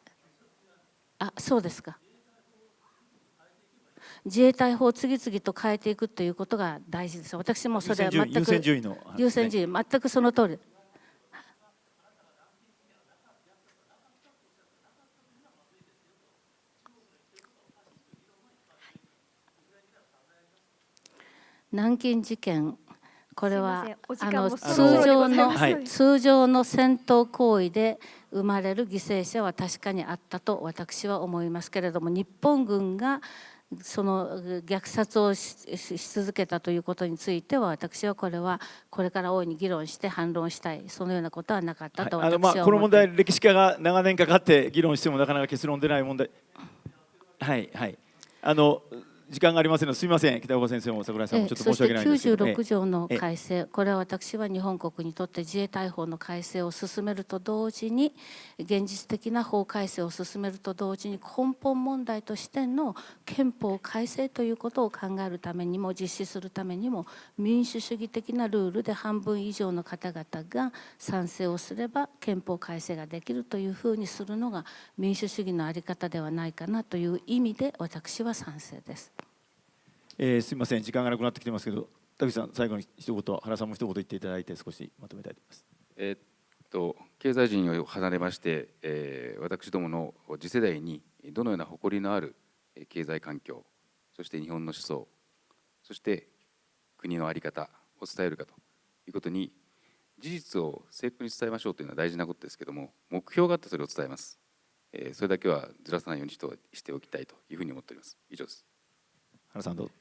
[SPEAKER 2] そうですか。自衛隊法を次々と変えていくということが大事です。私もそれは全く
[SPEAKER 3] 優先順位の
[SPEAKER 2] 優先順位全くその通り。南京事件、これは通常の戦闘行為で生まれる犠牲者は確かにあったと私は思いますけれども、日本軍がその虐殺を し続けたということについては私はこれから大いに議論して反論したい、そのようなことはなかったと私は思っています。
[SPEAKER 3] この問題歴史家が長年かかって議論してもなかなか結論出ない問題。時間がありませんので、すみません、北岡先生も櫻井さんもちょっと申し訳ないんですけど、
[SPEAKER 2] そして96条の改正、これは私は日本国にとって自衛隊法の改正を進めると同時に、現実的な法改正を進めると同時に、根本問題としての憲法改正ということを考えるためにも、実施するためにも、民主主義的なルールで半分以上の方々が賛成をすれば憲法改正ができるというふうにするのが民主主義の在り方ではないかなという意味で私は賛成です。
[SPEAKER 3] すみません、時間がなくなってきてますけど、田口さん、最後に一言、原さんも一言言っていただいて、少しまとめたいと思います。
[SPEAKER 4] 経済人を離れまして、私どもの次世代にどのような誇りのある経済環境、そして日本の思想、そして国の在り方を伝えるかということに、事実を正確に伝えましょうというのは大事なことですけれども、目標があってそれを伝えます。それだけはずらさないようにしておきたいというふうに思っております。以上です。
[SPEAKER 3] 原さんどうぞ。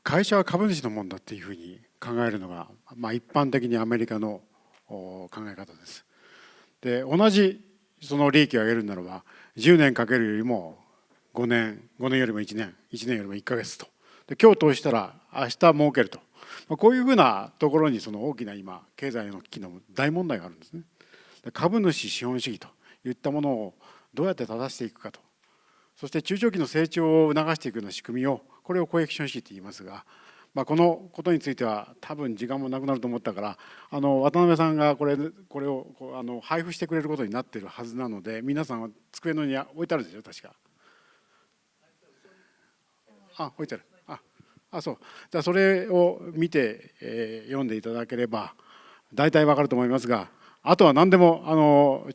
[SPEAKER 5] 会社は株主のものだっていうふうに考えるのが、一般的にアメリカの考え方です。で、同じその利益を上げるならば、10年かけるよりも5年よりも1年、1年よりも1ヶ月と。で、今日投資したら明日儲けると。こういうふうなところにその大きな今経済の危機の大問題があるんですね。で、株主資本主義といったものをどうやって正していくかと。そして中長期の成長を促していくような仕組みを、これをコエフィションシーと言いますが、このことについては多分時間もなくなると思ったから、渡辺さんがこれを配布してくれることになっているはずなので、皆さんは机の上に置いてあるでしょ、確か。置いてある。そう。じゃあそれを見て、読んでいただければ大体わかると思いますが、あとは何でも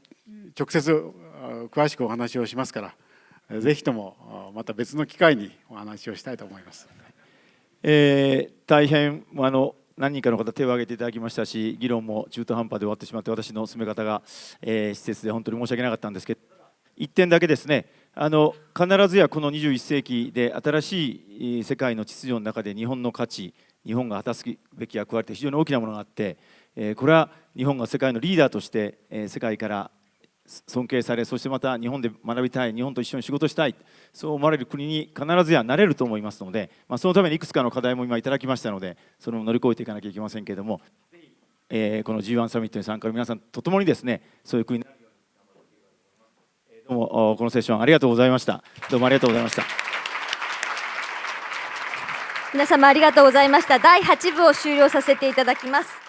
[SPEAKER 5] 直接詳しくお話をしますから、ぜひともまた別の機会にお話をしたいと思います。
[SPEAKER 3] 大変何人かの方手を挙げていただきましたし、議論も中途半端で終わってしまって、私の進め方が稚拙で本当に申し訳なかったんですけど、一点だけですね、必ずやこの21世紀で新しい世界の秩序の中で日本の価値、日本が果たすべき役割って非常に大きなものがあって、これは日本が世界のリーダーとして世界から尊敬され、そしてまた日本で学びたい、日本と一緒に仕事したい、そう思われる国に必ずやなれると思いますので、そのためにいくつかの課題も今いただきましたので、それを乗り越えていかなきゃいけませんけれども、この G1 サミットに参加の皆さんとともにですね、そういう国になるようにどうもこのセッションありがとうございました。どうもありがとうございました。
[SPEAKER 1] 皆様ありがとうございました。第8部を終了させていただきます。